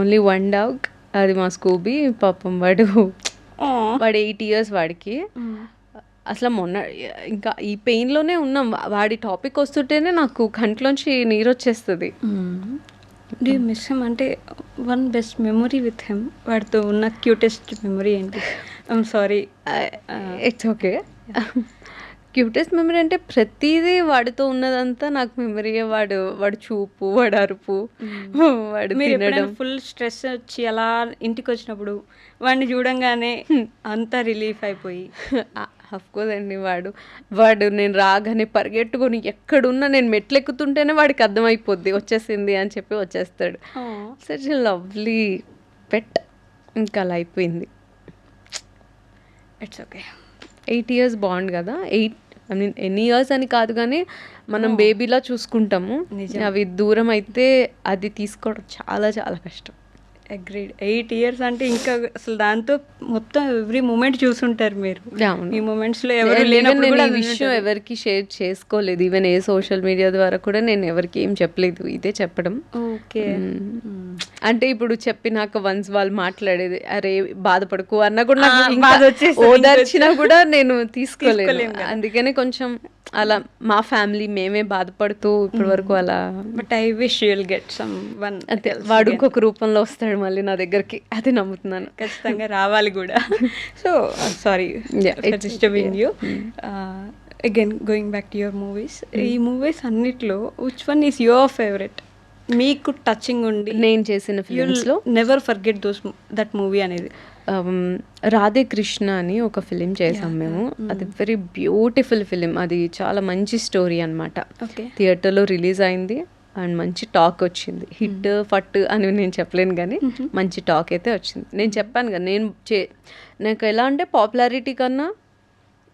ఓన్లీ 1 డాగ్, అది మా స్కూబీ. పాపం వాడు 8 years వాడికి. అసలు మొన్న ఇంకా ఈ పెయిన్లోనే ఉన్నాం. వాడి టాపిక్ వస్తుంటేనే నాకు కంట్లోంచి నీరు వచ్చేస్తుంది. Do you miss him? అంటే one best memory with him, వాడితో ఉన్న క్యూటెస్ట్ మెమొరీ ఏంటి? I'm sorry, it's okay. Cutest memory అంటే ప్రతిదీ వాడితో ఉన్నదంతా నాకు మెమరీయే. వాడు చూపు, వాడు అరుపు, వాడు తినడం. ఫుల్ స్ట్రెస్ వచ్చి అలా ఇంటికి వచ్చినప్పుడు వాడిని చూడంగానే అంతా రిలీఫ్ అయిపోయి అఫ్కోర్స్ అండి, వాడు నేను రాగానే పరిగెట్టుకొని ఎక్కడున్నా నేను మెట్లు ఎక్కుతుంటేనే వాడికి అర్థమైపోద్ది వచ్చేసింది అని చెప్పి వచ్చేస్తాడు. సచ్ లవ్లీ పెట్. ఇంకా అలా అయిపోయింది. It's okay. 8 years బాండ్ కదా. ఎన్ని ఇయర్స్ అని కాదు కానీ మనం బేబీలా చూసుకుంటాము. అవి దూరం అయితే అది తీసుకోవడం చాలా చాలా కష్టం. అగ్రీడ్. 8 years అంటే ఇంకా అసలు దాంతో మొత్తం ఎవ్రీ మూమెంట్ చూసుంటారు మీరు. ఈ మూమెంట్స్లో ఎవరు లేనప్పుడు కూడా ఈ విషయం ఎవరికి షేర్ చేసుకోలేదు. ఈవెన్ ఏ సోషల్ మీడియా ద్వారా కూడా నేను ఎవరికి ఏం చెప్పలేదు. ఇదే చెప్పడం. ఓకే. అంటే ఇప్పుడు చెప్పినాక వన్స్ వాళ్ళు మాట్లాడేది అరే బాధపడకు అన్నా కూడా నాకు ఓదార్చినా కూడా నేను తీసుకోలేదు. అందుకనే కొంచెం అలా మా ఫ్యామిలీ మేమే బాధపడుతూ ఇప్పటి వరకు అలా. But I wish you will get some one. అంతే, వాడు ఇంకొక రూపంలో వస్తాడు మళ్ళీ నా దగ్గరికి, అది నమ్ముతున్నాను. ఖచ్చితంగా రావాలి కూడా. So sorry disturbing you. Again going back to your movies. ఈ మూవీస్ అన్నిట్లో which one is your favourite? మీకు టచింగ్ ఉండి నేను చేసిన ఫిలిమ్స్లో నెవర్ ఫర్గెట్ దట్ మూవీ అనేది? రాధే కృష్ణ అని ఒక ఫిలిం చేసాం మేము. అది వెరీ బ్యూటిఫుల్ ఫిలిం. అది చాలా మంచి స్టోరీ అనమాట. ఓకే. థియేటర్లో రిలీజ్ అయింది అండ్ మంచి టాక్ వచ్చింది. హిట్ ఫట్ అని నేను చెప్పలేను కానీ మంచి టాక్ అయితే వచ్చింది. నేను చెప్పాను కదా, నాకు ఎలా అంటే పాపులారిటీ కన్నా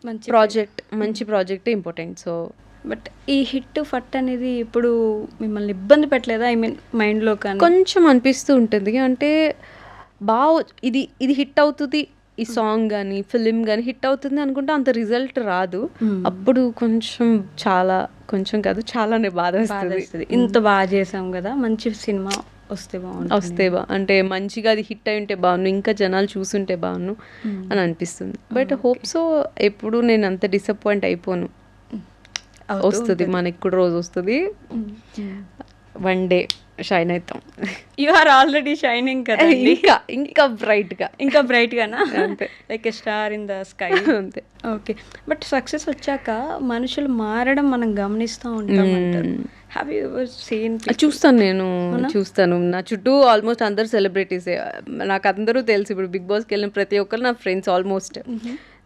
మంచి ప్రాజెక్ట్ ఇంపార్టెంట్. సో బట్ ఈ హిట్ ఫట్ అనేది ఇప్పుడు మిమ్మల్ని ఇబ్బంది పెట్టలేదా? ఐ మీన్ మైండ్లో కానీ కొంచెం అనిపిస్తూ ఉంటుంది. అంటే ఇది హిట్ అవుతుంది, ఈ సాంగ్ కానీ ఫిలిం కానీ హిట్ అవుతుంది అనుకుంటే అంత రిజల్ట్ రాదు. అప్పుడు కొంచెం కాదు చాలానే బాధ వస్తుంది. ఇంత బాగా చేసాం కదా, మంచి సినిమా వస్తే అంటే మంచిగా అది హిట్ అయి ఉంటే బాగున్ను, ఇంకా జనాలు చూసుంటే బాగున్ను అని అనిపిస్తుంది. బట్ హోప్ సో ఎప్పుడు నేను అంత డిసప్పాయింట్ అయిపోను. వస్తుంది, మనకి కూడా రోజు వస్తుంది, వన్ డే షైన్ అవుతాం. యు ఆర్ ఆల్రెడీ షైనింగ్ కదా, ఇంకా బ్రైట్ గానా, అంతే, like a star in the sky, అంతే. ఓకే. బట్ సక్సెస్ వచ్చాక మనుషులు మారడం మనం గమనిస్తూ ఉంటాం అంటారు. Have you ever seen? చూస్తాను నా చుట్టూ ఆల్మోస్ట్ అందరు సెలబ్రిటీసే, నాకు అందరూ తెలుసు. ఇప్పుడు బిగ్ బాస్కి వెళ్ళిన ప్రతి ఒక్కరు నా ఫ్రెండ్స్ ఆల్మోస్ట్.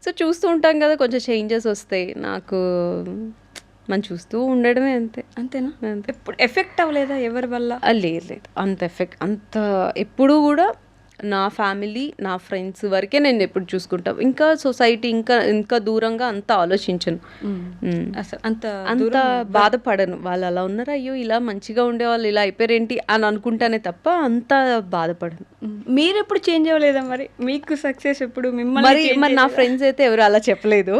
సో చూస్తూ ఉంటాం కదా, కొంచెం చేంజెస్ వస్తాయి. నాకు మనం చూస్తూ ఉండడమే, అంతేనా? ఎప్పుడు ఎఫెక్ట్ అవ్వలేదా ఎవరి వల్ల? లేదు, అంత ఎప్పుడు కూడా నా ఫ్యామిలీ, నా ఫ్రెండ్స్ వరకే నేను ఎప్పుడు చూసుకుంటాను. ఇంకా సొసైటీ ఇంకా దూరంగా అంత ఆలోచించను, అసలు అంత బాధపడను. వాళ్ళు అలా ఉన్నారు, అయ్యో ఇలా మంచిగా ఉండేవాళ్ళు ఇలా అయిపోయారేంటి అని అనుకుంటానే తప్ప అంత బాధపడను. మీరు ఎప్పుడు చేంజ్ అవ్వలేదా మరి? మీకు సక్సెస్ ఎప్పుడు మరి నా ఫ్రెండ్స్ అయితే ఎవరు అలా చెప్పలేదు.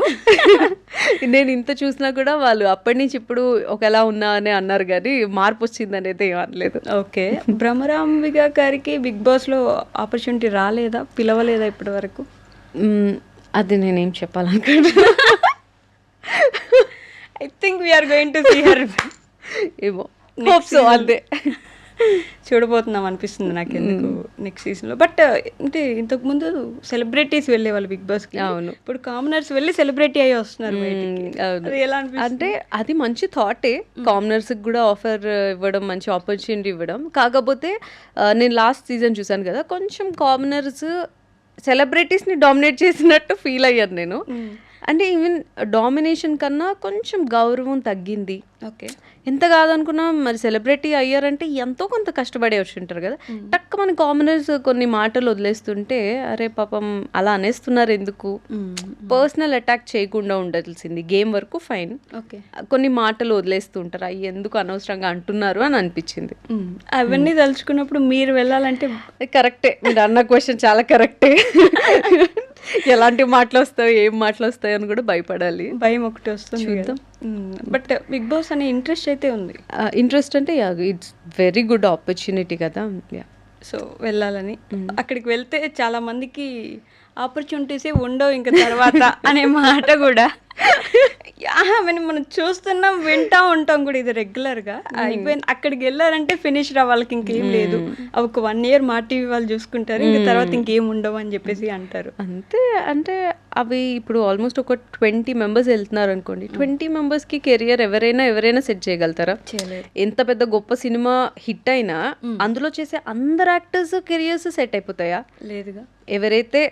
నేను ఇంత చూసినా కూడా వాళ్ళు అప్పటి నుంచి ఇప్పుడు ఒకలా ఉన్నా అని అన్నారు, కానీ మార్పు వచ్చిందని అయితే ఏం అనలేదు. ఓకే. భ్రమరాంబిక గారికి బిగ్ బాస్లో ఆపర్చునిటీ రాలేదా, పిలవలేదా ఇప్పటి వరకు? అది నేనేం చెప్పాలనుకున్నా. I think we're going to see her. ఏమో, అదే చూడబోతున్నాం అనిపిస్తుంది నాకు ఎందుకు నెక్స్ట్ సీజన్లో. బట్ అంటే ఇంతకు ముందు సెలబ్రిటీస్ వెళ్ళేవాళ్ళు బిగ్ బాస్కి, అవును. ఇప్పుడు కామనర్స్ వెళ్ళి సెలబ్రిటీ అయ్యి వస్తున్నారు. ఎలా అంటే అది మంచి థాటే, కామనర్స్కి కూడా ఆఫర్ ఇవ్వడం, మంచి ఆపర్చునిటీ ఇవ్వడం. కాకపోతే నేను లాస్ట్ సీజన్ చూసాను కదా, కొంచెం కామనర్స్ సెలబ్రిటీస్ని డామినేట్ చేసినట్టు ఫీల్ అయ్యాను నేను. అంటే ఈవెన్ డామినేషన్ కన్నా కొంచెం గౌరవం తగ్గింది. ఓకే. ఎంత కాదనుకున్నా మరి సెలబ్రిటీ అయ్యారంటే ఎంతో కొంత కష్టపడే వచ్చి ఉంటారు కదా. టక్ మన కామనర్స్ కొన్ని మాటలు వదిలేస్తుంటే అరే పాపం అలా అనేస్తున్నారు ఎందుకు, పర్సనల్ అటాక్ చేయకుండా ఉండాల్సింది. గేమ్ వరకు ఫైన్, ఓకే, కొన్ని మాటలు వదిలేస్తూ ఉంటారు, అవి ఎందుకు అనవసరంగా అంటున్నారు అని అనిపించింది. అవన్నీ తలుచుకున్నప్పుడు మీరు వెళ్ళాలంటే కరెక్టే, మీరు అన్న క్వశ్చన్ చాలా కరెక్టే. ఎలాంటి మాటలు వస్తాయి, ఏం మాటలు వస్తాయి అని కూడా భయపడాలి, భయం ఒకటి వస్తుంది. చూద్దాం. బట్ బిగ్ బాస్ అనే ఇంట్రెస్ట్ అయితే ఉంది. ఇంట్రెస్ట్ అంటే ఇట్స్ వెరీ గుడ్ ఆపర్చునిటీ కదా. సో వెళ్ళాలని, అక్కడికి వెళ్తే చాలా మందికి ఆపర్చునిటీసే ఉండవు ఇంకా తర్వాత అనే మాట కూడా మనం చూస్తున్నాం, వింటా ఉంటాం కూడా, ఇది రెగ్యులర్గా అయిపోయింది. అక్కడికి వెళ్ళారంటే ఫినిష్ రా, వాళ్ళకి ఇంకేం లేదు, ఒక 1 year మా టీవీ వాళ్ళు చూసుకుంటారు, ఇంకా తర్వాత ఇంకేం ఉండవు అని చెప్పేసి అంటారు. అంతే. అంటే అవి ఇప్పుడు ఆల్మోస్ట్ ఒక 20 members వెళ్తున్నారు అనుకోండి, 20 members-కి కెరియర్ ఎవరైనా సెట్ చేయగలుగుతారా? చేయలేరు. ఎంత పెద్ద గొప్ప సినిమా హిట్ అయినా అందులో చేసే అందరు యాక్టర్స్ కెరియర్స్ సెట్ అయిపోతాయా? లేదుగా. ఎవరైతే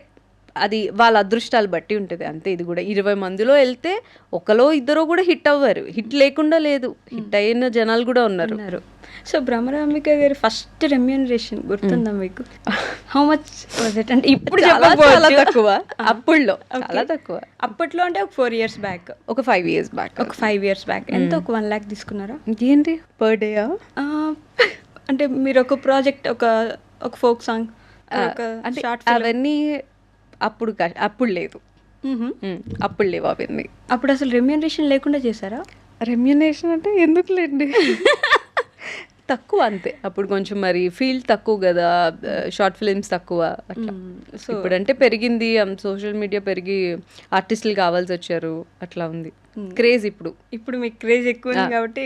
అది వాళ్ళ అదృష్టాలు బట్టి ఉంటుంది, అంతే. ఇది కూడా 20 మందిలో వెళ్తే ఒకలో ఇద్దరు కూడా హిట్ అవ్వరు, హిట్ లేకుండా లేదు, హిట్ అయిన జనాలు కూడా ఉన్నారు. సో భ్రమరాంబిక గారి ఫస్ట్ రెమ్యూనరేషన్ గుర్తుందా మీకు? How much was it? అంటే ఇప్పుడు చాలా తక్కువ, అప్పుడులో చాలా తక్కువ. అప్పట్లో అంటే ఒక 4 years బ్యాక్, ఒక 5 years బ్యాక్, ఒక 5 years బ్యాక్ ఎంత, ఒక 1 lakh తీసుకున్నారా? ఏంటి పర్ డే? అంటే మీరు ఒక ప్రాజెక్ట్, ఒక ఫోక్ సాంగ్, అంటే అవన్నీ అప్పుడు లేదు, అప్పుడు లేవు అవన్నీ. అప్పుడు అసలు రెమ్యూనరేషన్ లేకుండా చేశారా? రెమ్యూనరేషన్ అంటే ఎందుకు లేండి, తక్కువ అంతే. అప్పుడు కొంచెం మరి ఫీల్డ్ తక్కువ కదా, షార్ట్ ఫిలిమ్స్ తక్కువ అట్లా. సో ఇప్పుడంటే పెరిగింది, సోషల్ మీడియా పెరిగి ఆర్టిస్టులు కావాల్సి వచ్చారు, అట్లా ఉంది క్రేజ్. ఇప్పుడు మీకు క్రేజ్ ఎక్కువ ఉంది కాబట్టి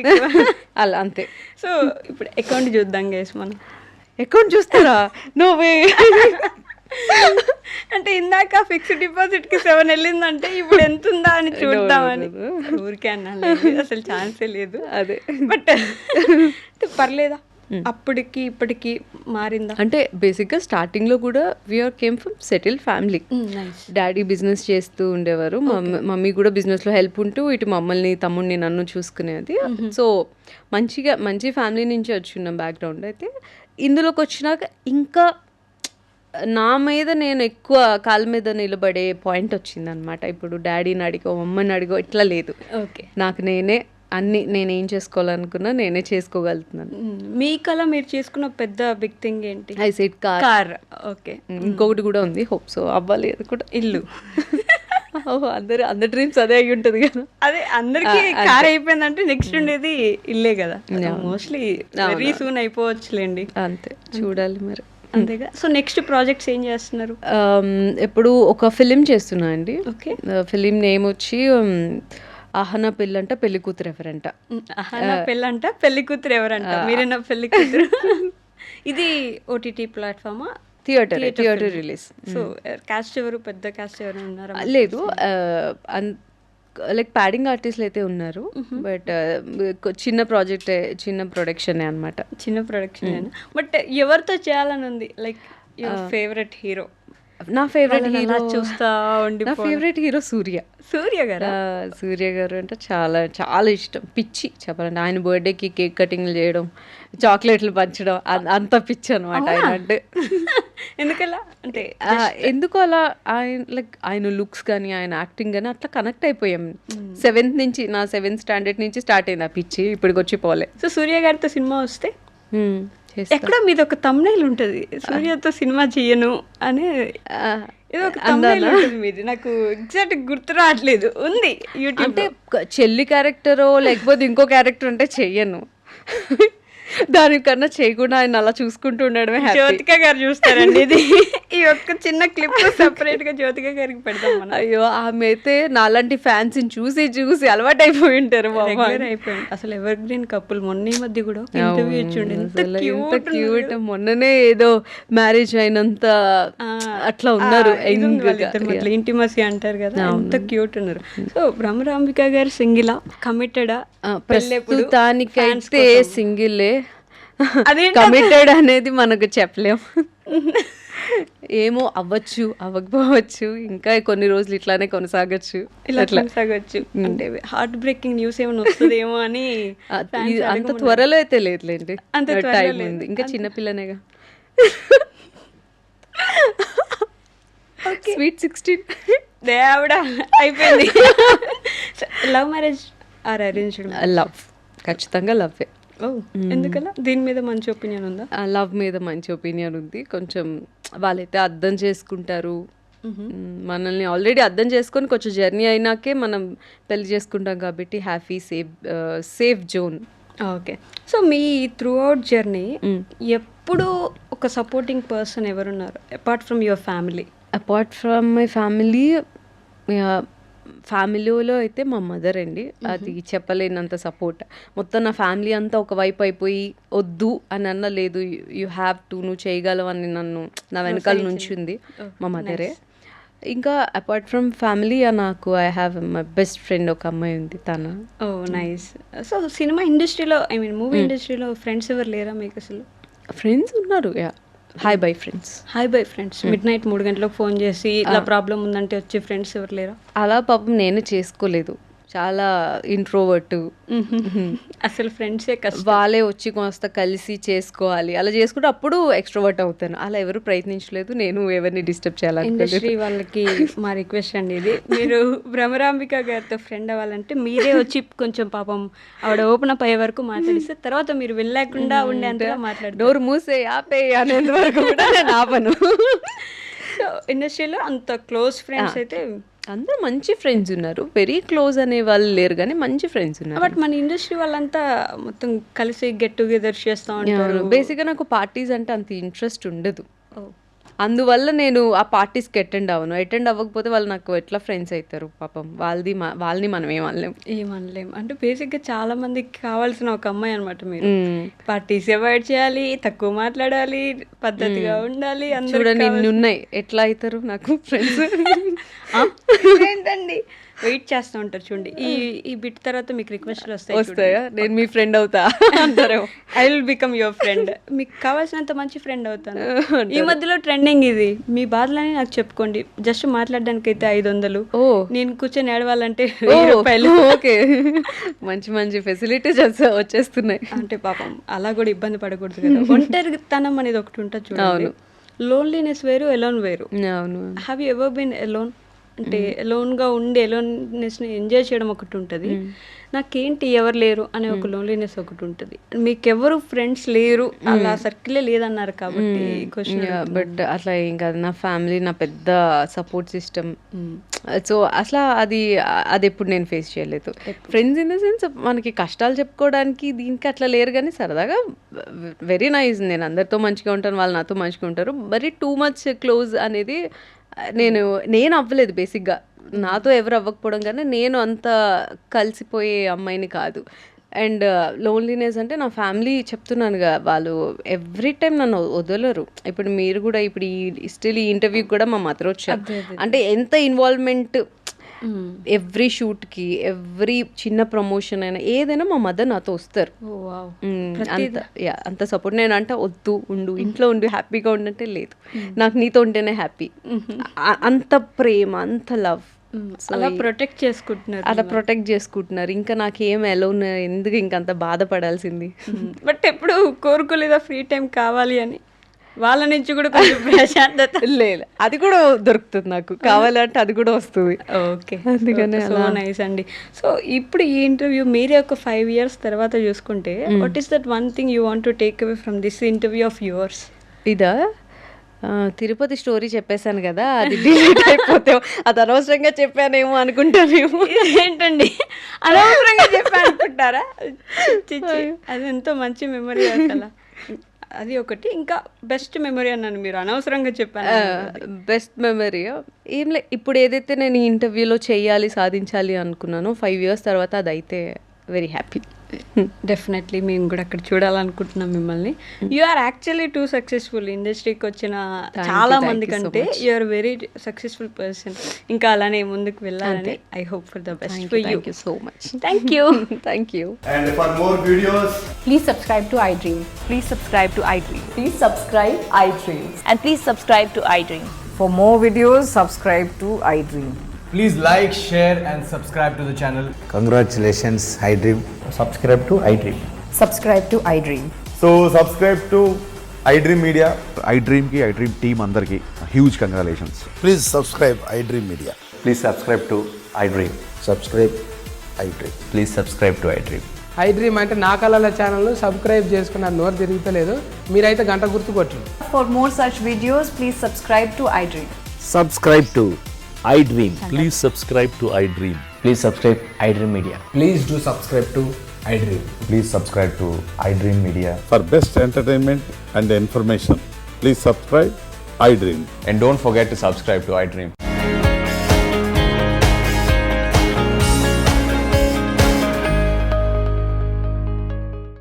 అలా అంతే. సో ఇప్పుడు అకౌంట్ చూద్దాం గైస్. మనం అకౌంట్ చూస్తారా? నోవే. అంటే ఇందాక ఫిక్స్డ్ డిపాజిట్కి 7 వెళ్ళిందంటే ఇప్పుడు ఎంత ఉందా అని చూద్దామని. ఊరికే అన్నా, అసలు ఛాన్సే లేదు. అదే. బట్ పర్లేదా? అప్పటికి ఇప్పటికి మారిందా? అంటే బేసిక్గా స్టార్టింగ్లో కూడా we're came from settle family. Daddy business చేస్తూ ఉండేవారు, మమ్మీ కూడా బిజినెస్లో హెల్ప్ ఉంటూ ఇటు మమ్మల్ని తమ్ముడిని నన్ను చూసుకునేది. సో మంచి ఫ్యామిలీ నుంచి వచ్చిన్నాం బ్యాక్గ్రౌండ్. అయితే ఇందులోకి వచ్చినాక ఇంకా నా మీద నేను ఎక్కువ కాళ్ళ మీద నిలబడే పాయింట్ వచ్చింది అనమాట. ఇప్పుడు డాడీని అడిగో మమ్మల్ని అడిగో ఇట్లా లేదు. ఓకే, నాకు నేనేం చేసుకోవాలనుకున్నా నేనే చేసుకోగలుగుతున్నాను. మీ కళ మీరు చేసుకున్న పెద్ద బిగ్ థింగ్ ఏంటి? I set car. ఓకే, ఇంకొకటి కూడా ఉంది, హోప్ సో అవ్వాలి. అది కూడా ఇల్లు. అందరి డ్రీమ్స్ అదే అయి ఉంటుంది కదా. అదే అందరికి కార్ అయిపోయిందంటే నెక్స్ట్ ఉండేది ఇల్లే కదా. మోస్ట్లీ వెరీ సూన్ అయిపోవచ్చులేండి. అంతే, చూడాలి మరి. అంతేగా. సో నెక్స్ట్ ప్రాజెక్ట్స్ ఏం చేస్తున్నారు? ఇప్పుడు ఒక ఫిలిం చేస్తున్నా అండి. ఓకే, ఫిలిం నేమ్ వచ్చి ఆహనా పెళ్ళంట పెళ్లి కూతురు ఎవరంట. ఆహనా పెళ్ళంట పెళ్లి కూతురు ఎవరంట, మీరేనా పెళ్లి కూతురు? ఇది ఓటీటీ ప్లాట్ఫామా? Theatre release. సో కాస్ట్ ఎవరు, పెద్ద కాస్ట్ ఎవరు ఉన్నారు? లేదు, లైక్ ప్యాడింగ్ ఆర్టిస్ట్లు అయితే ఉన్నారు, బట్ చిన్న ప్రొడక్షన్ అనమాట. చిన్న ప్రొడక్షన్. బట్ ఎవరితో చేయాలని ఉంది? Like your favourite hero? నా ఫేవరెట్ హీరో చూస్తా ఉండి, నా ఫేవరెట్ హీరో సూర్య గారు అంటే చాలా చాలా ఇష్టం, పిచ్చి చెప్పాలంటే. ఆయన బర్త్డేకి కేక్ కటింగ్లు చేయడం, చాక్లెట్లు పంచడం, అంత పిచ్చి అనమాట ఆయన అంటే. ఎందుకలా అంటే ఎందుకు అలా ఆయన లుక్స్ కానీ ఆయన యాక్టింగ్ కానీ అట్లా కనెక్ట్ అయిపోయాం. నా 7th స్టాండర్డ్ నుంచి స్టార్ట్ అయింది ఆ పిచ్చి, ఇప్పటికి వచ్చి పోలే. సో సూర్య గారితో సినిమా వస్తే ఎక్కడో మీద ఒక థంబ్నెయిల్ ఉంటుంది, సూర్యతో సినిమా చెయ్యను అని ఏదో ఒక థంబ్నెయిల్ ఉంటుంది మీది. నాకు ఎగ్జాక్ట్ గుర్తు రావట్లేదు. ఉంది యూట్యూబ్. అంటే చెల్లి క్యారెక్టరో లేకపోతే ఇంకో క్యారెక్టర్ అంటే చెయ్యను, దానికన్నా చేయకుండా ఆయన అలా చూసుకుంటూ ఉండడమే. జ్యోతిక గారు చూస్తారండి ఇది. ఈ ఒక్క చిన్న క్లిప్ సెపరేట్ గా జ్యోతిక గారికి పెడతాం మనం. అయ్యో, ఆమె అయితే నాలాంటి ఫ్యాన్స్ చూసి అలవాటు అయిపోయి ఉంటారు. అయిపోయింది అసలు ఎవర్ గ్రీన్ కపుల్. మొన్న ఈ మధ్య కూడా ఇంటర్వ్యూ ఇచ్చిండు, ఎంత క్యూట్. మొన్ననే ఏదో మ్యారేజ్ అయినంత అట్లా ఉన్నారు, ఇంటిమసీ అంటారు కదా, ఎంత క్యూట్ ఉన్నారు. సో భ్రమరాంబిక గారు సింగిలా, కమిటెడా? ప్రస్తుతానికైతే సింగిలే. కమిటెడ్ అనేది మనకు చెప్పలేం, ఏమో అవ్వచ్చు అవ్వకపోవచ్చు, ఇంకా కొన్ని రోజులు ఇట్లానే కొనసాగచ్చు. అంటే హార్ట్ బ్రేకింగ్ న్యూస్ ఏమైనా వస్తుందేమో అని. అంత త్వరలో అయితే లేదులేండి, అంత టైం ఉంది, ఇంకా చిన్నపిల్లనేగా. స్వీట్ 16 దేవుడా అయిపోయింది. Love marriage or arranged? Love, ఖచ్చితంగా లవ్వే. ఎందుకలా? దీని మీద మంచి ఒపీనియన్ ఉందా? లవ్ మీద మంచి ఒపీనియన్ ఉంది. కొంచెం వాళ్ళైతే అర్థం చేసుకుంటారు మనల్ని, ఆల్రెడీ అర్థం చేసుకొని కొంచెం జర్నీ అయినాకే మనం పెళ్లి చేసుకుంటాం కాబట్టి happy safe zone. Okay. So me through out journey ఎప్పుడు ఒక సపోర్టింగ్ పర్సన్ ఎవరున్నారు apart from your family? Apart from my ఫ్యామిలీలో అయితే మా మదర్ అండి. అది చెప్పలేనంత సపోర్ట్. మొత్తం నా ఫ్యామిలీ అంతా ఒకవైపు అయిపోయి వద్దు అని అన్న, లేదు యూ హ్యావ్ టు, నువ్వు చేయగలవు అని నన్ను నా వెనకాల నుంచి ఉంది మా మదరే. ఇంకా అపార్ట్ ఫ్రమ్ ఫ్యామిలీ నాకు I have my best friend ఒక అమ్మాయి ఉంది, తను. ఓ నైస్. సో సినిమా ఇండస్ట్రీలో, ఐ మీన్ మూవీ ఇండస్ట్రీలో ఫ్రెండ్స్ ఎవరు లేరా మీకు అసలు? ఫ్రెండ్స్ ఉన్నారు, hi bye friends. Mid night 3 గంటలకు ఫోన్ చేసి ఇలా ప్రాబ్లం ఉందంటే వచ్చే ఫ్రెండ్స్ ఎవరు లేరా? అలా పాపం నేను చేసుకోలేదు, చాలా ఇంట్రోవర్ట్. అసలు ఫ్రెండ్సే కష్టం, వాళ్ళే వచ్చి కొంత కలిసి చేసుకోవాలి, అలా చేసుకుంటే అప్పుడు ఎక్స్ట్రోవర్ట్ అవుతాను. అలా ఎవరు ప్రయత్నించలేదు, నేను ఎవరిని డిస్టర్బ్ చేయాలి. ఇండస్ట్రీ వాళ్ళకి మా రిక్వెస్ట్ అండి ఇది, మీరు భ్రమరాంబిక గారితో ఫ్రెండ్ అవ్వాలంటే మీరే వచ్చి కొంచెం పాపం ఆవిడ ఓపెన్ అప్ అయ్యే వరకు మాట్లాడిస్తే తర్వాత మీరు వెళ్ళకుండా ఉండేంతగా మాట్లాడు. డోర్ మూసే ఆపే అనేది వరకు కూడా నేను ఆపను. సో ఇండస్ట్రీలో అంత క్లోజ్ ఫ్రెండ్స్ అయితే అందరూ మంచి ఫ్రెండ్స్ ఉన్నారు, వెరీ క్లోజ్ అనే వాళ్ళు లేరు కానీ మంచి ఫ్రెండ్స్ ఉన్నారు. బట్ మన ఇండస్ట్రీ వాళ్ళంతా మొత్తం కలిసి గెట్ టుగెదర్ చేస్తూ ఉంటారు. బేసిక్గా నాకు పార్టీస్ అంటే అంత ఇంట్రెస్ట్ ఉండదు, అందువల్ల నేను ఆ పార్టీస్కి అటెండ్ అవ్వకపోతే వాళ్ళు నాకు ఎట్లా ఫ్రెండ్స్ అవుతారు పాపం. వాళ్ళని మనం ఏమనలేం. అంటే బేసిక్గా చాలా మందికి కావాల్సిన ఒక అమ్మాయి అనమాట మీరు. పార్టీస్ అవాయిడ్ చేయాలి, తక్కువ మాట్లాడాలి, పద్ధతిగా ఉండాలి. చూడండి ఇన్ని ఉన్నాయి, ఎట్లా అవుతారు నాకు ఫ్రెండ్స్? ఏంటండి వెయిట్ చేస్తూ ఉంటారు చూడండి. ఈ బిట్ తర్వాత మీకు రిక్వెస్ట్లు వస్తాయా? నేను మీ ఫ్రెండ్ అవుతా అంటారేమో. I will become your friend. మీకు కావాల్సినంత మంచి ఫ్రెండ్ అవుతాను. ఈ మధ్యలో ట్రెండింగ్ ఇది. మీ బాధలని నాకు చెప్పుకోండి. జస్ట్ మాట్లాడడానికి అయితే 500, నేను కూర్చొని ఏడవాలంటే 1000 రూపాయలు. ఓకే, మంచి మంచి ఫెసిలిటీస్ వచ్చేస్తున్నాయి. అంటే పాపం అలా కూడా ఇబ్బంది పడకూడదు కదా. ఒంటరితనం అనేది ఒకటి ఉంటుంది చూడండి. లోన్లీనెస్ వేరు, ఎలోన్ వేరు. అవును. Have you ever been alone? అంటే ఎలోన్గా ఉండి ఎలోన్నెస్ని ఎంజాయ్ చేయడం ఒకటి ఉంటుంది, నాకేంటి ఎవరు లేరు అనే ఒక లోన్లీనెస్ ఒకటి ఉంటుంది. మీకెవరు ఫ్రెండ్స్ లేరు, అలా సర్కిలే లేదన్నారు కాబట్టి బట్ అట్లా ఏం కాదు. నా ఫ్యామిలీ నా పెద్ద సపోర్ట్ సిస్టమ్. సో అసలు అది ఎప్పుడు నేను ఫేస్ చేయలేదు. ఫ్రెండ్స్ ఇన్ ద సెన్స్ మనకి కష్టాలు చెప్పుకోవడానికి దీనికి అట్లా లేరు, కానీ సరదాగా వెరీ నైస్. నేను అందరితో మంచిగా ఉంటాను, వాళ్ళు నాతో మంచిగా ఉంటారు. మరి టూ మచ్ క్లోజ్ అనేది నేను అవ్వలేదు. బేసిక్గా నాతో ఎవరు అవ్వకపోవడం కానీ నేను అంత కలిసిపోయే అమ్మాయిని కాదు. అండ్ లోన్లీనెస్ అంటే నా ఫ్యామిలీ చెప్తున్నానుగా, వాళ్ళు ఎవ్రీ టైం నన్ను వదలరు. ఇప్పుడు మీరు కూడా ఇప్పుడు ఈ ఇంటర్వ్యూకి కూడా మా మదర్ వచ్చారు. అంటే ఎంత ఇన్వాల్వ్మెంట్, ఎవ్రీ షూట్కి ఎవ్రీ చిన్న ప్రమోషన్ అయినా ఏదైనా మా మదర్ నాతో వస్తారు. అంత సపోర్ట్. నేను అంటే వద్దు ఉండు, ఇంట్లో ఉండు, హ్యాపీగా ఉండంటే లేదు, నాకు నీతో ఉంటేనే హ్యాపీ. అంత ప్రేమ, అంత లవ్. అలా ప్రొటెక్ట్ చేసుకుంటున్నారు. ఇంకా నాకేం ఎలోన్ ఎందుకు ఇంకంత బాధపడాల్సింది. బట్ ఎప్పుడు కోరుకోలేదా ఫ్రీ టైం కావాలి అని? వాళ్ళ నుంచి కూడా కొంచెం ప్రశాంతత లేదు, అది కూడా దొరుకుతుంది నాకు. కావాలంటే అది కూడా వస్తుంది. ఓకే, అందుకనే సో నైస్ అండి. సో ఇప్పుడు ఈ ఇంటర్వ్యూ మీరే ఒక 5 years తర్వాత చూసుకుంటే, what is that one thing you want to take away from this interview of yours? ఇదా తిరుపతి స్టోరీ చెప్పేశాను కదా, అది డిలీట్ అయిపోతే అది అనవసరంగా చెప్పానేమో అనుకుంటానేమో. ఏంటండి అనవసరంగా చెప్పా అనుకుంటారా? అది ఎంతో మంచి మెమరీ అసలు. అది ఒకటి. ఇంకా బెస్ట్ మెమరీ అన్నాను, మీరు అనవసరంగా చెప్పాను. బెస్ట్ మెమరీ ఏం లే, ఇప్పుడు ఏదైతే నేను ఈ ఇంటర్వ్యూలో చేయాలి, సాధించాలి అనుకున్నానో 5 years తర్వాత అది అయితే వెరీ హ్యాపీ. డెఫినెట్లీ మేము కూడా అక్కడ చూడాలనుకుంటున్నాం మిమ్మల్ని. You are actually too successful. ఇండస్ట్రీకి వచ్చిన చాలా మంది కంటే you are very successful person. ఇంకా అలానే ముందుకు వెళ్ళాలని I hope for the best for you. Thank you so much. Thank you. Thank you. And for more videos, Please subscribe to iDream. Please subscribe to iDream. Please subscribe iDream. And please subscribe to iDream. For more videos, subscribe to iDream. please like, share and subscribe to the channel. Congratulations, iDream. Subscribe to iDream. Subscribe to iDream. So subscribe to iDream Media. iDream team andarki huge congratulations. Please subscribe iDream Media. Please subscribe to iDream. Subscribe iDream. Please subscribe to iDream. iDream అంటే నా కళల ఛానల్ను సబ్స్క్రైబ్ చేసుకున్న నోరు తిరుగుతలేదు, మీరైతే గంట గుర్తు కొట్టండి. For more such videos, please subscribe to iDream. Subscribe to iDream. Please subscribe to iDream. Please subscribe iDream Media. Please do subscribe to iDream. Please subscribe to iDream Media. For best entertainment and information, please subscribe iDream. And don't forget to subscribe to iDream.